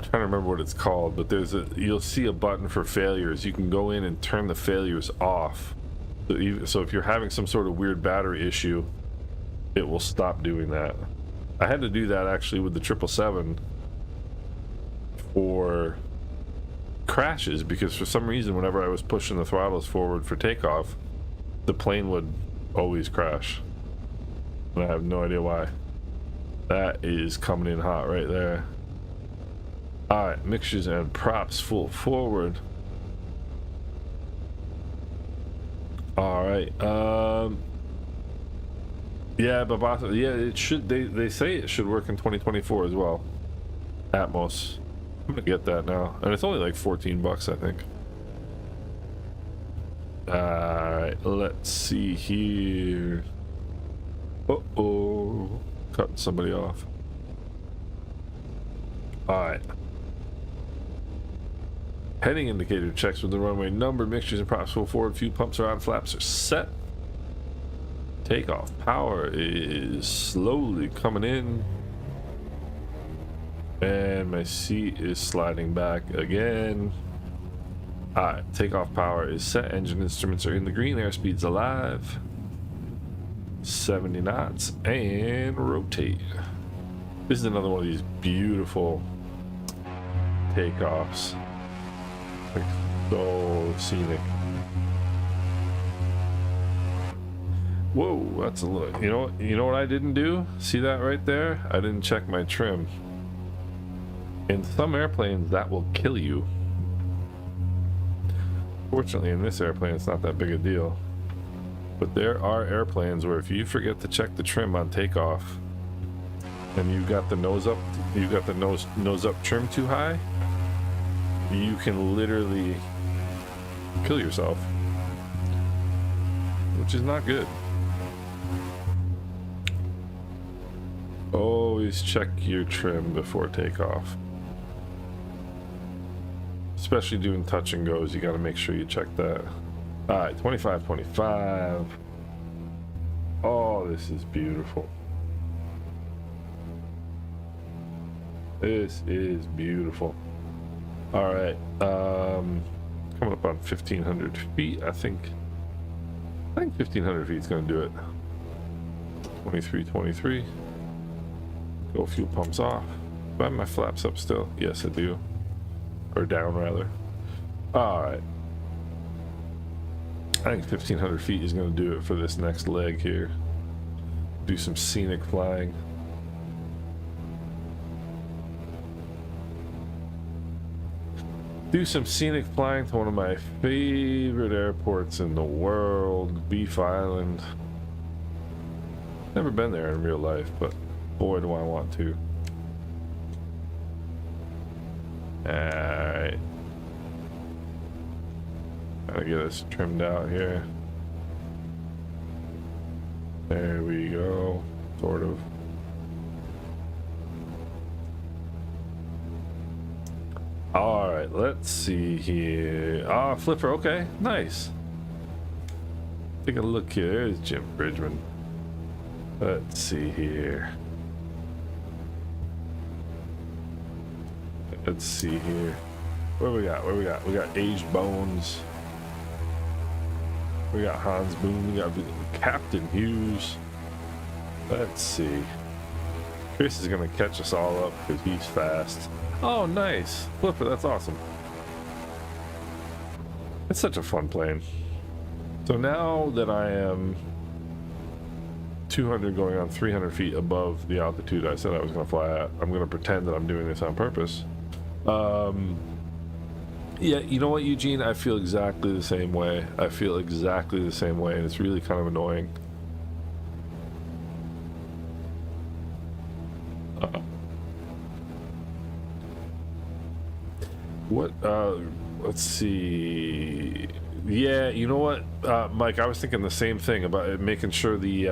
trying to remember what it's called, but you'll see a button for failures. You can go in and turn the failures off. So if you're having some sort of weird battery issue, it will stop doing that. I had to do that actually with the 777 for crashes, because for some reason whenever I was pushing the throttles forward for takeoff, the plane would always crash. And I have no idea why. That is coming in hot right there. Alright, mixtures and props full forward. Alright, yeah, but yeah, it should, they say it should work in 2024 as well. Atmos. I'm gonna get that now. And it's only like 14 bucks, I think. Alright, let's see here. Uh-oh. Cutting somebody off. Alright. Heading indicator checks with the runway number, mixtures and props full forward, fuel pumps are on, flaps are set. Takeoff power is slowly coming in. And my seat is sliding back again. Alright, takeoff power is set, engine instruments are in the green, airspeed's alive. 70 knots and rotate. This is another one of these beautiful takeoffs. Like so scenic. Whoa, that's a little, you know what I didn't do? See that right there? I didn't check my trim. In some airplanes that will kill you. Fortunately in this airplane it's not that big a deal. But there are airplanes where if you forget to check the trim on takeoff and you've got the nose up, nose up trim too high, you can literally kill yourself, which is not good. Always check your trim before takeoff. Especially doing touch and goes, you got to make sure you check that. Alright, 25, 25. Oh, this is beautiful. This is beautiful. All right, coming up on 1,500 feet. I think 1,500 feet is going to do it. 23. Go fuel pumps off. Do I have my flaps up still? Yes, I do. Or down, rather. All right. I think 1,500 feet is going to do it for this next leg here. Do some scenic flying. Do some scenic flying to one of my favorite airports in the world, Beef Island. Never been there in real life, but boy do I want to. Alright. Gotta get us trimmed out here. There we go. Sort of. Alright, let's see here. Ah, flipper, okay. Nice. Take a look here. There's Jim Bridgman. Let's see here. Let's see here. What we got? We got Aged Bones. We got Hans Boone. We got Captain Hughes. Let's see. Chris is gonna catch us all up because he's fast. Oh, nice. Flipper, that's awesome. It's such a fun plane. So now that I am 200 going on 300 feet above the altitude I said I was going to fly at, I'm going to pretend that I'm doing this on purpose. Yeah, you know what, Eugene? I feel exactly the same way. I feel exactly the same way, and it's really kind of annoying. Let's see. Yeah, you know what, Mike, I was thinking the same thing about it, making sure the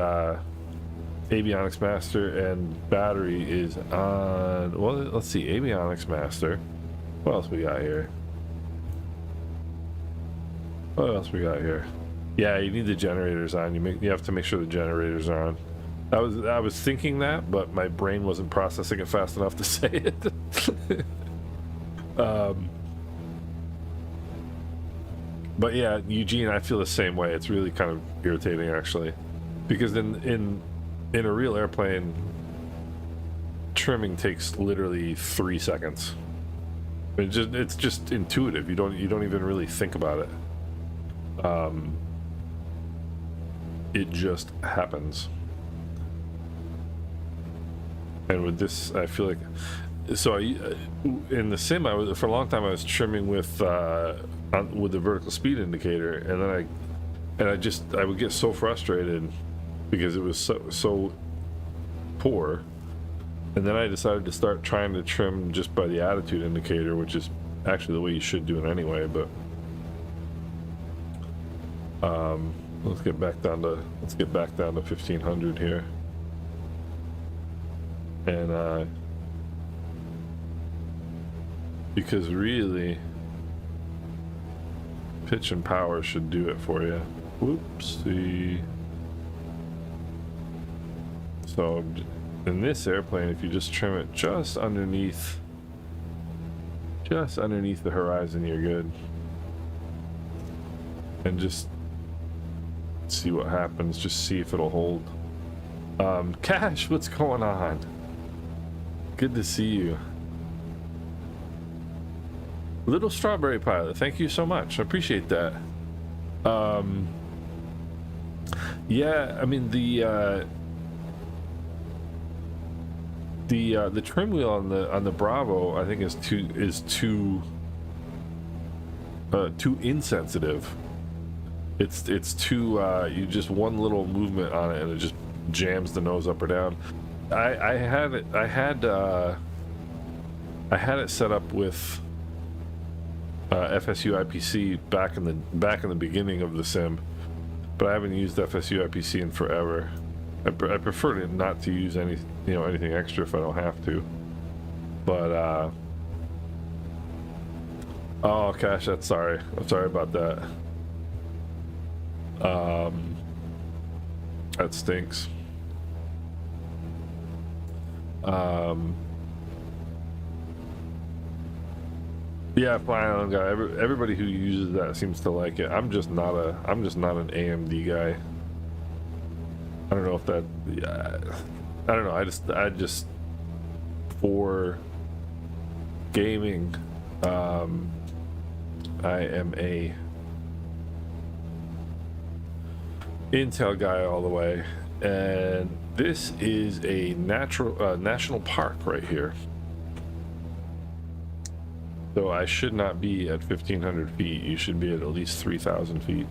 avionics master and battery is on. Well, let's see, avionics master. What else we got here? Yeah, you need the generators on. You have to make sure the generators are on. I was thinking that, but my brain wasn't processing it fast enough to say it. But yeah, Eugene, I feel the same way. It's really kind of irritating, actually, because in a real airplane, trimming takes literally 3 seconds. It's just intuitive. You don't even really think about it. It just happens. And with this, I feel like, so in the sim, for a long time I was trimming with the vertical speed indicator, and then I would get so frustrated because it was so poor, and then I decided to start trying to trim just by the attitude indicator, which is actually the way you should do it anyway. But let's get back down to 1,500 here, and because really pitch and power should do it for you. Whoopsie. So in this airplane, if you just trim it just underneath the horizon, you're good. And just see what happens. Just see if it'll hold. Cash, what's going on? Good to see you. Little Strawberry Pilot, thank you so much. I appreciate that. Yeah, I mean the trim wheel on the Bravo, I think is too insensitive. It's too you just one little movement on it and it just jams the nose up or down. I had it set up with FSU IPC back in the beginning of the sim, but I haven't used FSU IPC in forever. I prefer not to use anything extra if I don't have to. But oh gosh, I'm sorry about that. That stinks. Yeah, Fly Island guy. Everybody who uses that seems to like it. I'm just not an AMD guy. I don't know if that. Yeah, I don't know. I just for gaming. I am a Intel guy all the way, and this is a national park right here. So I should not be at 1,500 feet. You should be at least 3,000 feet,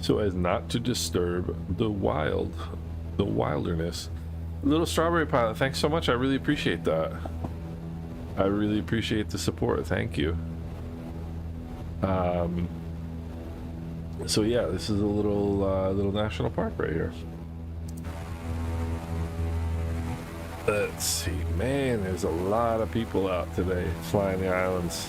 so as not to disturb the wilderness. Little Strawberry Pilot, thanks so much. I really appreciate that. I really appreciate the support. Thank you. So yeah, this is a little national park right here. Let's see, man, there's a lot of people out today flying the islands.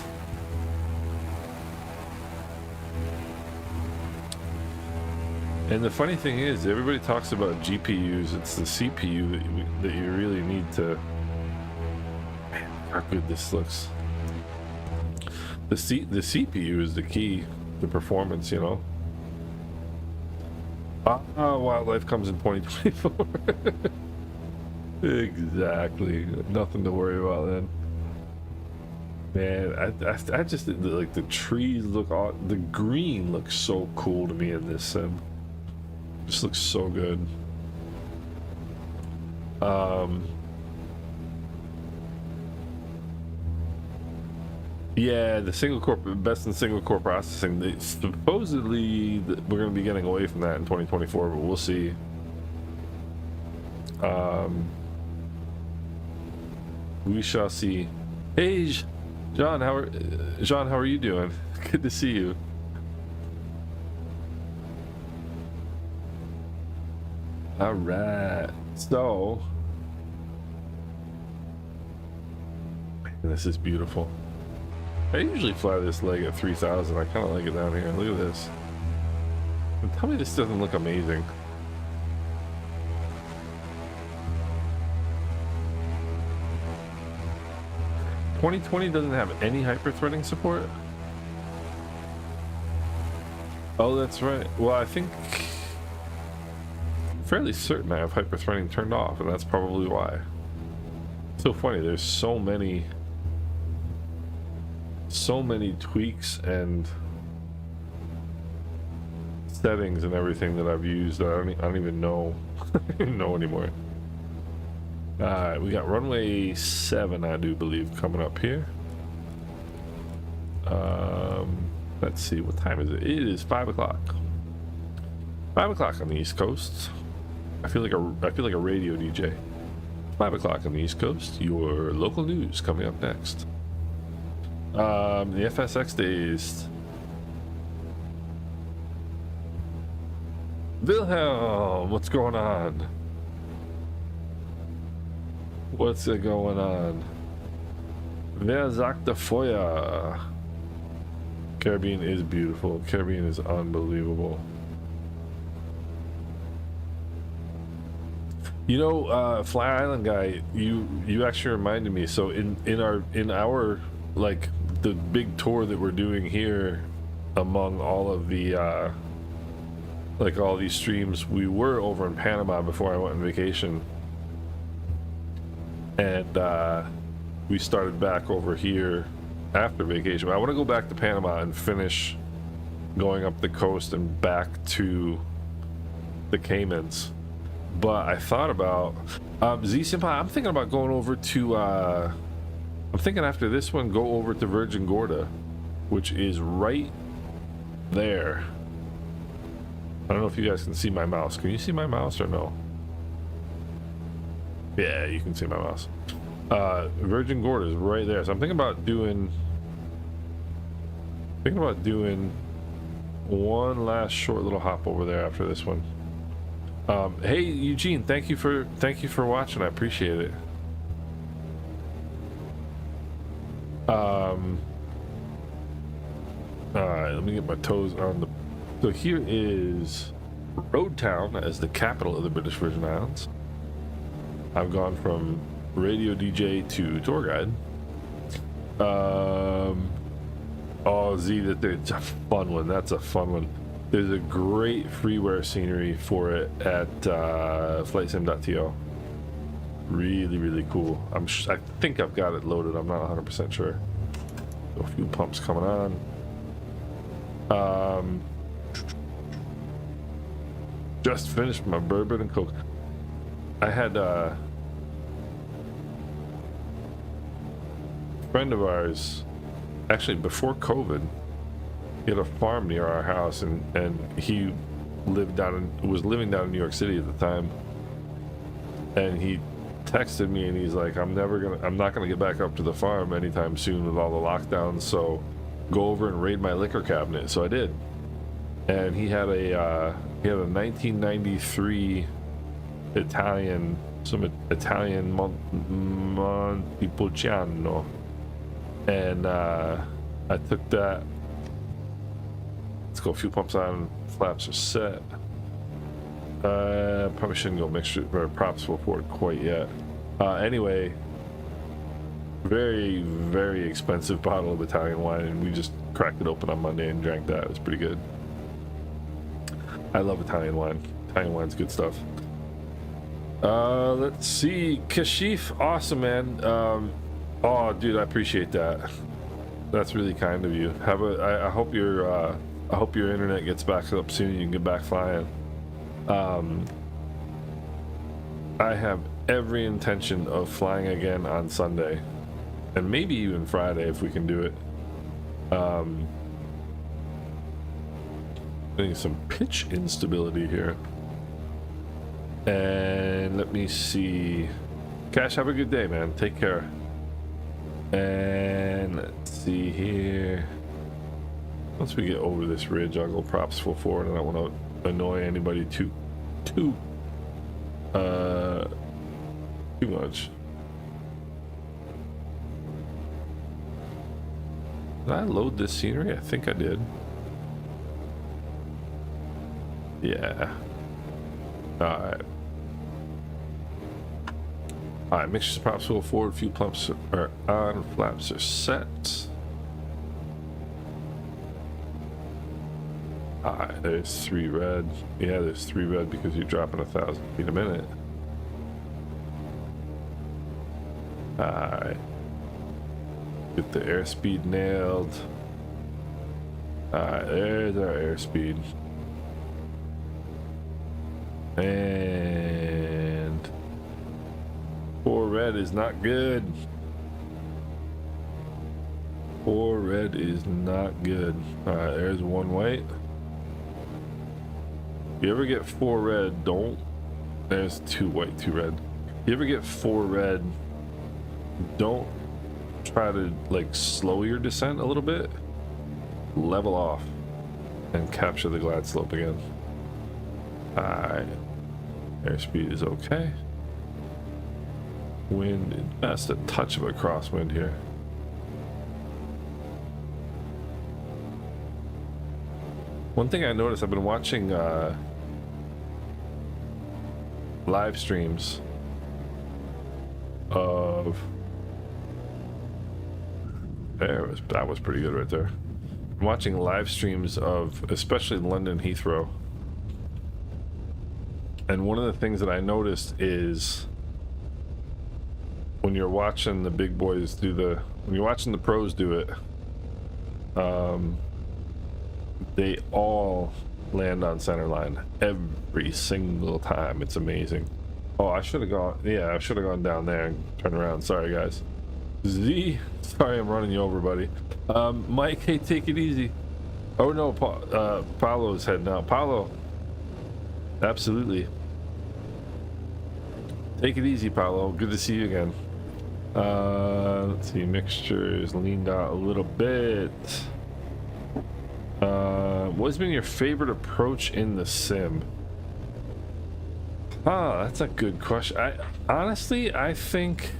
And the funny thing is, everybody talks about GPUs. It's the CPU that you really need to. Man, how good this looks. The CPU is the key to performance, you know. Wildlife comes in 2024. Exactly. Nothing to worry about then. Man, I just like the trees look all, the green looks so cool to me in this sim. Just looks so good. Yeah, the single core, best in single core processing. Supposedly we're going to be getting away from that in 2024, but we'll see. We shall see. Hey, John, how are you doing? Good to see you. All right, so this is beautiful. I usually fly this leg at 3,000. I kind of like it down here. Look at this. And tell me this doesn't look amazing. $2020 doesn't have any hyperthreading support? Oh, that's right. Well, I think I'm fairly certain I have hyperthreading turned off, and that's probably why. It's so funny, there's so many tweaks and settings and everything that I've used that I don't even know anymore. Alright, we got runway 7, I do believe, coming up here. Let's see, what time is it? It is 5 o'clock. 5 o'clock on the East Coast. I feel like a radio DJ. 5 o'clock on the East Coast. Your local news coming up next. The FSX days. Wilhelm, what's going on? What's going on? Wer sagte Feuer? Caribbean is beautiful. Caribbean is unbelievable. You know, Fly Island guy, you actually reminded me. So in our like the big tour that we're doing here, among all of the like all these streams, we were over in Panama before I went on vacation. And we started back over here after vacation. I want to go back to Panama and finish going up the coast and back to the Caymans. But I thought about Z-Simpa. I'm thinking about going over to I'm thinking after this one, go over to Virgin Gorda, which is right there. I don't know if you guys can see my mouse. Can you see my mouse or no? Yeah, you can see my mouse. Virgin Gorda is right there. So I'm thinking about doing one last short little hop over there after this one. Hey Eugene, thank you for watching. I appreciate it. All right, let me get my toes on the. So here is Road Town as the capital of the British Virgin Islands. I've gone from radio DJ to tour guide. Oh, Z, that's a fun one. That's a fun one. There's a great freeware scenery for it at flightsim.to. Really, really cool. I think I've got it loaded. I'm not 100% sure. A few pumps coming on. Just finished my bourbon and coke. I had a friend of ours, actually before COVID, he had a farm near our house, and he was living down in New York City at the time. And he texted me and he's like, I'm not gonna get back up to the farm anytime soon with all the lockdowns, so go over and raid my liquor cabinet. So I did. And he had a 1993 Italian Montepulciano, and I took that. Let's go. A few pumps on, flaps are set. Probably shouldn't go mixture or props full forward quite yet. Anyway, very, very expensive bottle of Italian wine, and we just cracked it open on Monday and drank that. It was pretty good. I love Italian wine. Italian wine's good stuff. Let's see. Kashif, awesome, man. Oh, dude, I appreciate that. That's really kind of you. I hope your internet gets back up soon. You can get back flying. I have every intention of flying again on Sunday, and maybe even Friday if we can do it. Getting some pitch instability here. And let me see. Cash, have a good day, man. Take care. And let's see here. Once we get over this ridge, I'll go props full forward. I don't want to annoy anybody too much. Did I load this scenery? I think I did. Yeah. Alright. Alright, mixture props full forward, few pumps are on, flaps are set. Alright, there's 3 red. Yeah, there's 3 red because you're dropping 1,000 feet a minute. Alright. Get the airspeed nailed. Alright, there's our airspeed. And 4 red is not good. 4 red is not good. Alright, there's 1 white. You ever get 4 red, don't. There's 2 white, 2 red. You ever get 4 red, don't try to like slow your descent a little bit. Level off and capture the glide slope again. Alright. Airspeed is okay. Wind, that's a touch of a crosswind here. One thing I noticed, I've been watching live streams of that was pretty good right there. I'm watching live streams of especially London Heathrow. And one of the things that I noticed is when you're watching the big boys when you're watching the pros do it, they all land on center line every single time. It's amazing. Oh, I should have gone, yeah, I should have gone down there and turned around. Sorry, guys. Z, sorry I'm running you over, buddy. Mike, hey, take it easy. Oh no, Paulo's heading out. Paulo, absolutely. Take it easy, Paulo. Good to see you again. Let's see, mixture is leaned out a little bit. What's been your favorite approach in the sim? That's a good question. Honestly, I think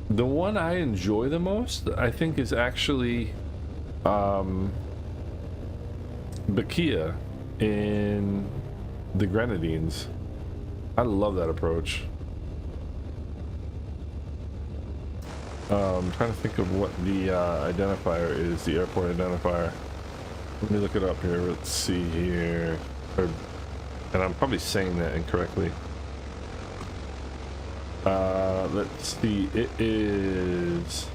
the one I enjoy the most, I think, is actually Bakia in the Grenadines. I love that approach. I'm trying to think of what the identifier is, the airport identifier. Let me look it up here. Let's see here. And I'm probably saying that incorrectly. Let's see. It is...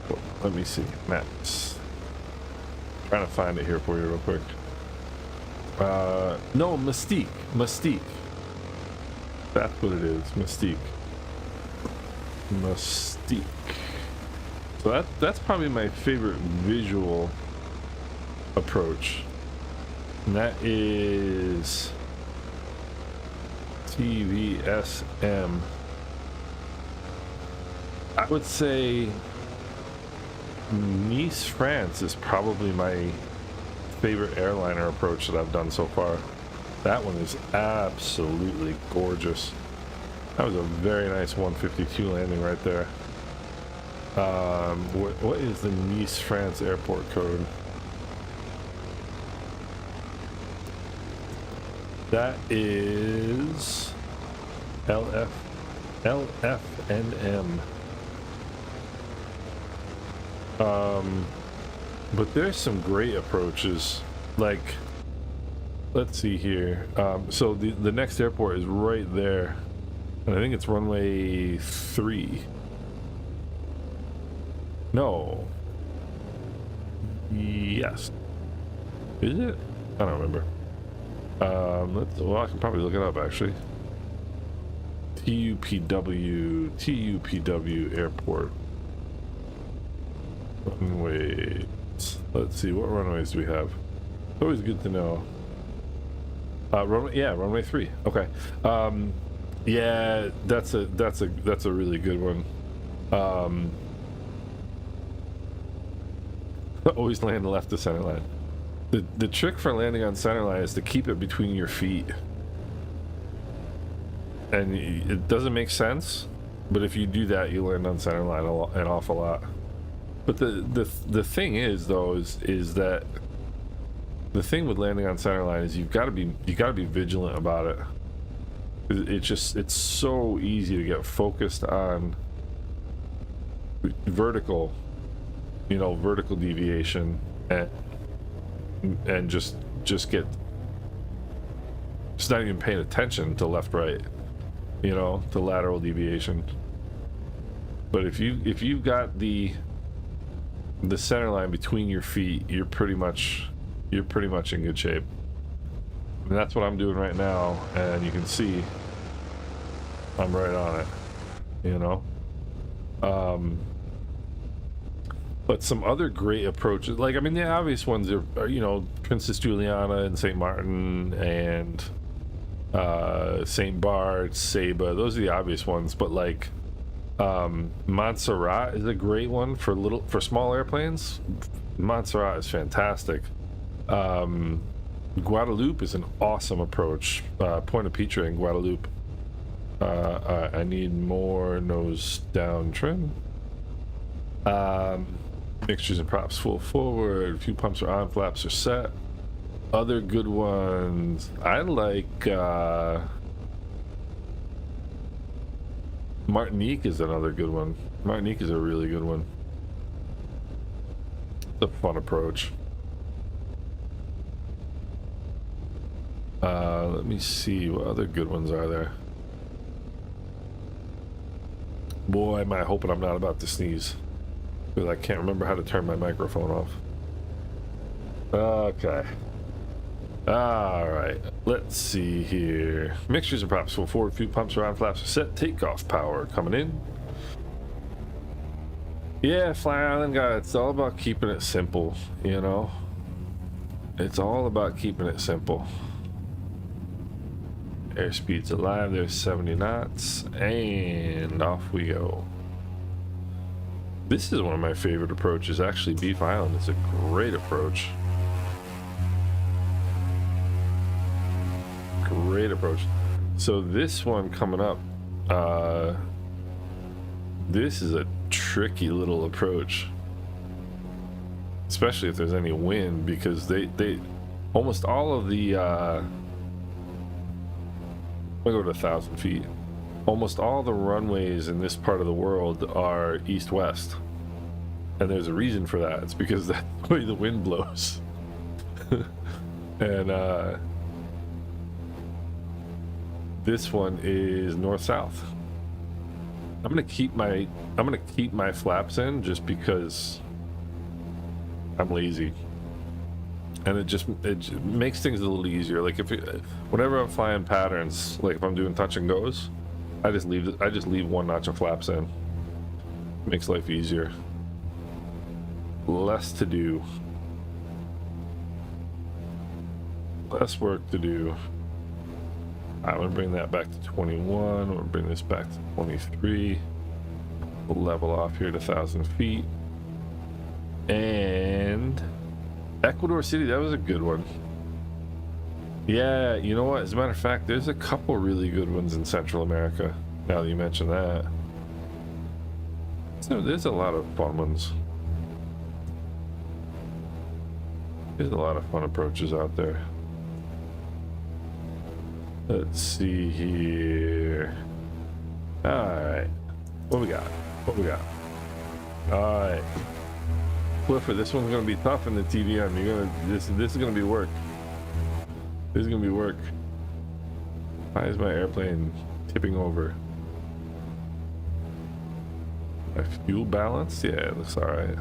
Well, let me see. Maps. Trying to find it here for you real quick. No, Mystique. Mystique. That's what it is. Mystique. Mystique. So that's probably my favorite visual approach. And that is TVSM. I would say Nice, France is probably my favorite airliner approach that I've done so far. That one is absolutely gorgeous. That was a very nice 152 landing right there. What is the Nice, France airport code? That is LFNM. But there's some great approaches. Like, let's see here. So the next airport is right there, and I think it's runway 3. No. Yes. Is it? I don't remember. Well, I can probably look it up actually. TUPJ airport. Runways. Let's see, what runways do we have? It's always good to know. Runway 3. Okay. Yeah, that's a really good one. Always land left to center line. The trick for landing on center line is to keep it between your feet. And it doesn't make sense, but if you do that, you land on center line an awful lot. But the thing is though is that the thing with landing on center line is you got to be vigilant about it. It's so easy to get focused on vertical deviation and just not even paying attention to left right, to lateral deviation. But if you've got the center line between your feet, you're pretty much in good shape. And that's what I'm doing right now, and you can see I'm right on it, but some other great approaches, like, I mean, the obvious ones are Princess Juliana and St. Martin and St. Bart's, Saba. Those are the obvious ones, but like Montserrat is a great one for small airplanes. Montserrat is fantastic. Guadeloupe is an awesome approach. Point of Pitre in Guadeloupe. I need more nose down trim. Mixtures and props full forward. A few pumps are on, flaps are set. Other good ones, I like Martinique is another good one. Martinique is a really good one. It's a fun approach. Let me see, what other good ones are there? Boy, am I hoping I'm not about to sneeze, because I can't remember how to turn my microphone off. Okay. Alright, let's see here. Mixtures and props full forward, few pumps around, flaps are set, takeoff power coming in. Yeah, Fly Island guy, it's all about keeping it simple, It's all about keeping it simple. Airspeed's alive, there's 70 knots, and off we go. This is one of my favorite approaches, actually. Beef Island is a great approach. Great approach. So this one coming up, this is a tricky little approach, especially if there's any wind, because they almost all of the I'll go to 1,000 feet. almost all the runways in this part of the world are east-west. And there's a reason for that. It's because that's the way the wind blows. And this one is north-south. I'm gonna keep my flaps in just because I'm lazy, and it makes things a little easier. Like whenever I'm flying patterns, like if I'm doing touch and goes, I just leave one notch of flaps in. Makes life easier. Less to do. Less work to do. I'm gonna bring that back to 21. I'm gonna bring this back to 23. We'll level off here to 1,000 feet. And Ecuador City, that was a good one. Yeah, you know what? As a matter of fact, there's a couple really good ones in Central America. Now that you mention that, so there's a lot of fun ones. There's a lot of fun approaches out there. Let's see here. Alright. What we got? What we got? Alright. Clifford, this one's gonna be tough in the TDM. This is gonna be work. This is gonna be work. Why is my airplane tipping over? My fuel balance? Yeah, it looks alright.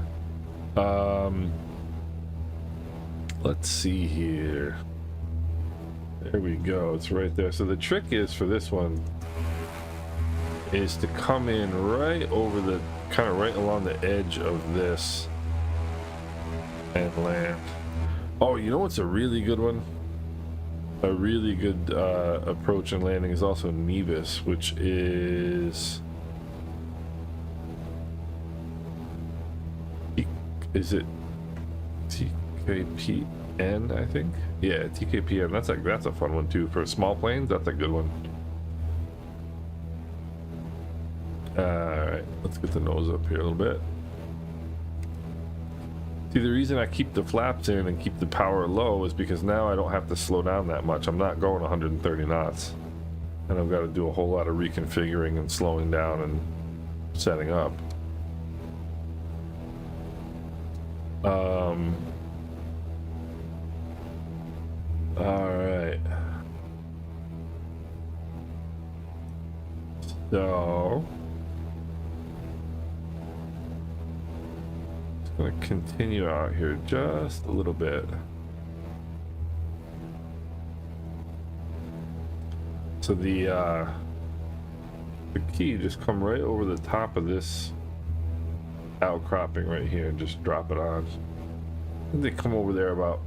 Let's see here. There we go, it's right there. So the trick is for this one is to come in right over the, kind of right along the edge of this and land. Oh, you know what's a really good one? A really good approach and landing is also Nevis, which is it TKPN, I think? Yeah, TKPN. That's a fun one too. For small planes, that's a good one. Alright, let's get the nose up here a little bit. See, the reason I keep the flaps in and keep the power low is because now I don't have to slow down that much. I'm not going 130 knots. And I've got to do a whole lot of reconfiguring and slowing down and setting up. Alright. So just gonna continue out here just a little bit. So the key, just come right over the top of this outcropping right here and just drop it on. And they come over there about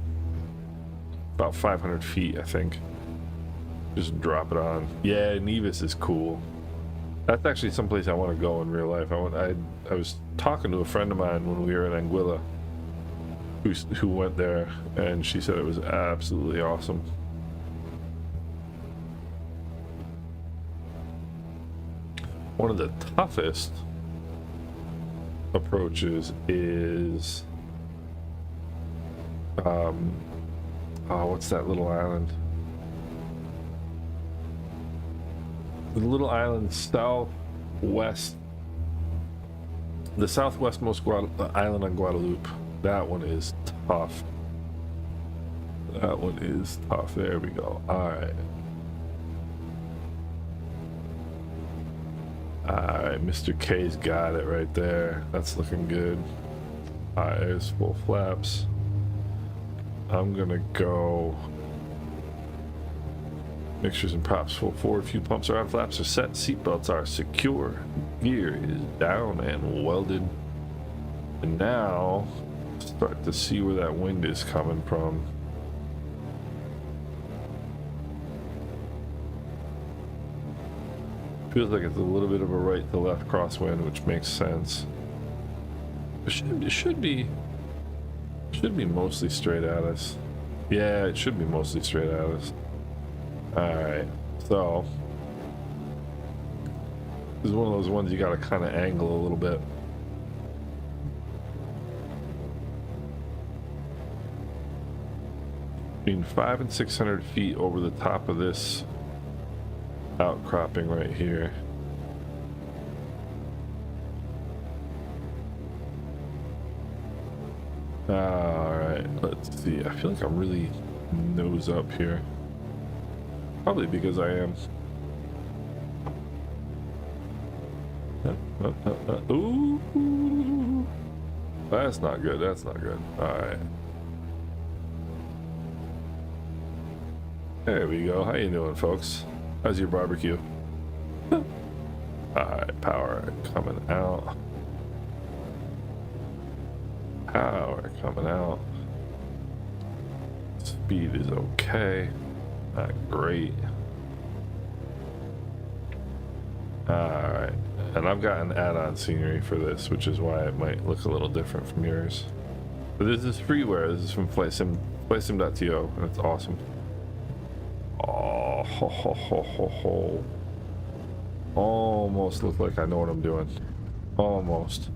500 feet, I think. Just drop it on. Yeah, Nevis is cool. That's actually someplace I want to go in real life. I was talking to a friend of mine when we were in Anguilla who went there, and she said it was absolutely awesome. One of the toughest approaches is oh, what's that little island? The little island southwest, the southwestmost island on Guadeloupe. That one is tough. That one is tough. There we go. Alright. Alright, Mr. K's got it right there. That's looking good. Alright, there's full flaps. I'm gonna go mixtures and props full forward, few pumps are on, flaps are set, seatbelts are secure, gear is down and welded. And now start to see where that wind is coming from. Feels like it's a little bit of a right to left crosswind, which makes sense. It should be mostly straight at us. Yeah, it should be mostly straight at us. Alright, so this is one of those ones you gotta kind of angle a little bit. Between 500 and 600 feet over the top of this outcropping right here. Alright, let's see. I feel like I'm really nose up here. Probably because I am. Ooh, that's not good. That's not good. Alright. There we go. How you doing, folks? How's your barbecue? Alright, power coming out. Power coming out. Speed is okay. Not great. Alright. And I've got an add-on scenery for this, which is why it might look a little different from yours. But this is freeware. This is from FlightSim.to, and it's awesome. Oh, ho, ho, ho, ho, ho. Almost look like I know what I'm doing. Almost.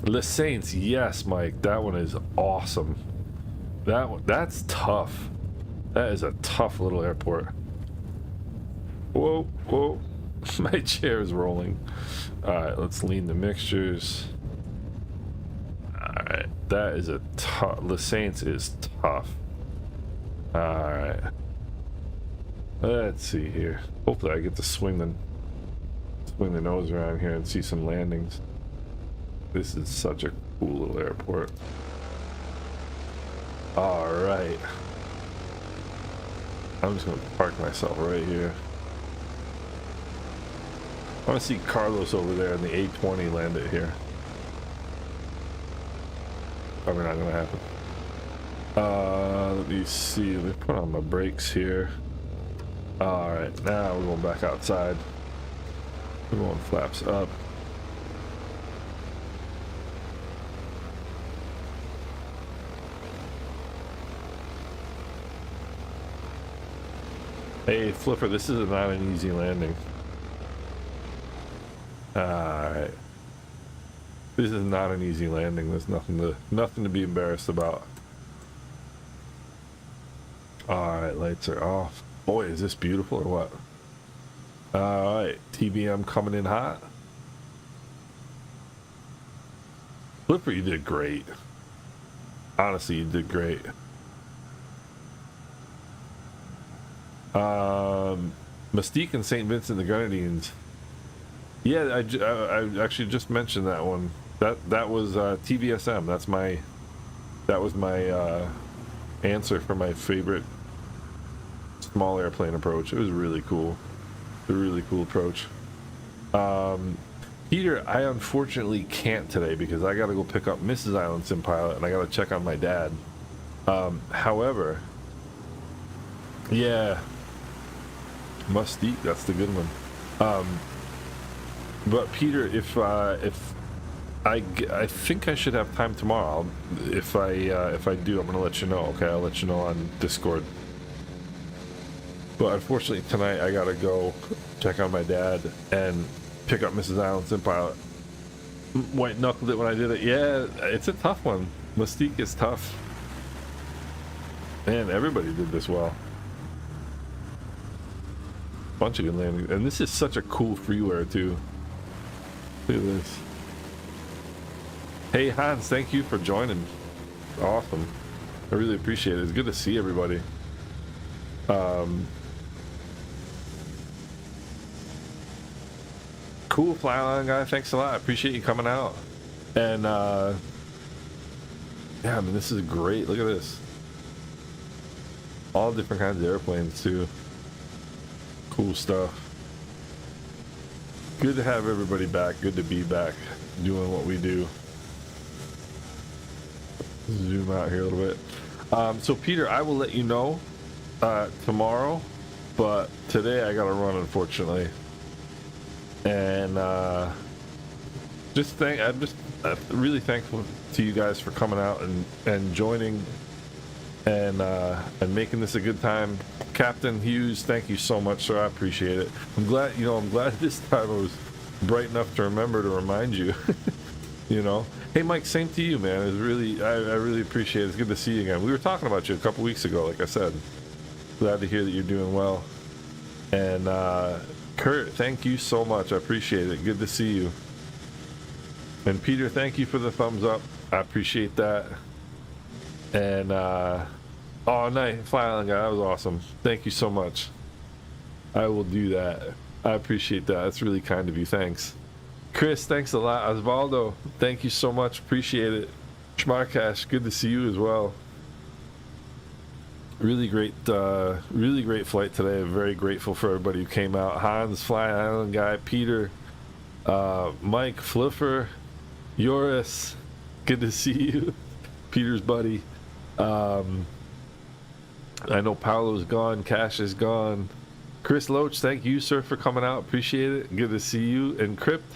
Les Saints, yes, Mike. That one is awesome. That's tough. That is a tough little airport. Whoa, whoa. My chair is rolling. Alright, let's lean the mixtures. Alright, that is a tough. Les Saints is tough. Alright. Let's see here. Hopefully I get to swing the nose around here and see some landings. This is such a cool little airport. Alright. I'm just gonna park myself right here. I want to see Carlos over there in the A20 land it here. Probably not gonna happen. Let me see. Let me put on my brakes here. Alright, now we're going back outside. We're going flaps up. Hey, Flipper, this is not an easy landing. Alright. This is not an easy landing. There's nothing to be embarrassed about. Alright, lights are off. Boy, is this beautiful or what? Alright, TBM coming in hot. Flipper, you did great. Honestly, you did great. Mystique and St. Vincent the Grenadines. Yeah, I actually just mentioned that one. That was TVSM. That was my answer for my favorite small airplane approach. It was really cool. A really cool approach. Peter, I unfortunately can't today because I got to go pick up Mrs. IslandSimPilot and I got to check on my dad. However, yeah, Mystique, that's the good one. But Peter, if I think I should have time tomorrow. If I do, I'm gonna let you know. Okay, I'll let you know on Discord. But unfortunately tonight I gotta go check on my dad and pick up Mrs. IslandSimPilot. White knuckled it when I did it. Yeah, it's a tough one. Mystique is tough. Man, everybody did this well. Bunch of good landings, and this is such a cool freeware too. Look at this. Hey Hans, thank you for joining. Awesome. I really appreciate it. It's good to see everybody. Cool Flyline guy, thanks a lot. I appreciate you coming out. And yeah, I mean, this is great. Look at this. All different kinds of airplanes too. Cool stuff. Good to have everybody back. Good to be back doing what we do. Zoom out here a little bit. So Peter, I will let you know tomorrow, but today I gotta run, unfortunately. And I'm really thankful to you guys for coming out and joining and making this a good time. Captain Hughes, thank you so much, sir. I appreciate it. I'm glad this time I was bright enough to remember to remind you. You know, hey Mike, same to you, man. It's really, I really appreciate it. It's good to see you again. We were talking about you a couple weeks ago, like I said. Glad to hear that you're doing well. And Kurt, thank you so much. I appreciate it. Good to see you. And Peter, thank you for the thumbs up. I appreciate that. And oh, nice, Fly Island guy, that was awesome. Thank you so much. I will do that. I appreciate that. That's really kind of you. Thanks. Chris, thanks a lot. Osvaldo, thank you so much. Appreciate it. Schmarkash, good to see you as well. Really great flight today. I'm very grateful for everybody who came out. Hans, Fly Island guy, Peter, Mike, Fliffer, Joris, good to see you. Peter's buddy. I know Paolo's gone, Cash is gone. Chris Loach, thank you, sir, for coming out. Appreciate it. Good to see you. And Crypt,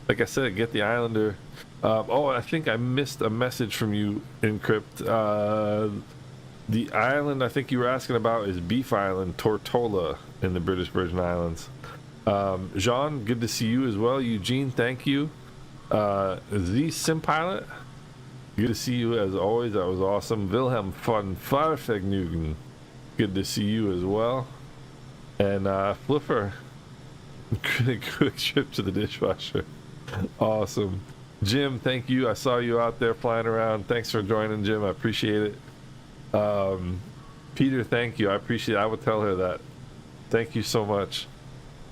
like I said, get the Islander. Oh, I think I missed a message from you, Encrypt. The island I think you were asking about is Beef Island, Tortola, in the British Virgin Islands. Jean, good to see you as well. Eugene, thank you. The Sim Pilot, good to see you as always. That was awesome. Wilhelm von Farfegnugen, good to see you as well. And Flipper, quick trip to the dishwasher. Awesome. Jim, thank you. I saw you out there flying around. Thanks for joining, Jim. I appreciate it. Peter, thank you. I appreciate it. I would tell her that. Thank you so much.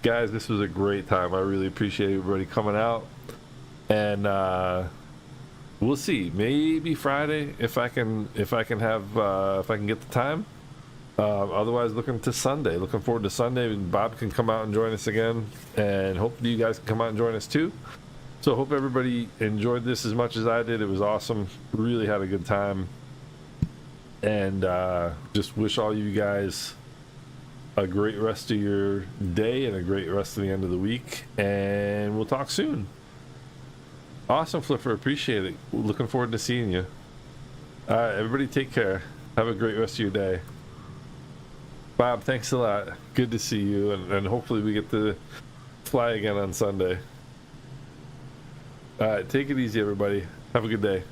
Guys, this was a great time. I really appreciate everybody coming out. And we'll see. Maybe Friday if I can get the time. Otherwise, looking forward to Sunday. Bob can come out and join us again, and hopefully you guys can come out and join us too. So hope everybody enjoyed this as much as I did. It was awesome. Really had a good time. And just wish all you guys a great rest of your day and a great rest of the end of the week. And we'll talk soon. Awesome, Flipper. Appreciate it. Looking forward to seeing you. All right, everybody take care. Have a great rest of your day. Bob, thanks a lot. Good to see you. And hopefully we get to fly again on Sunday. All right, take it easy, everybody. Have a good day.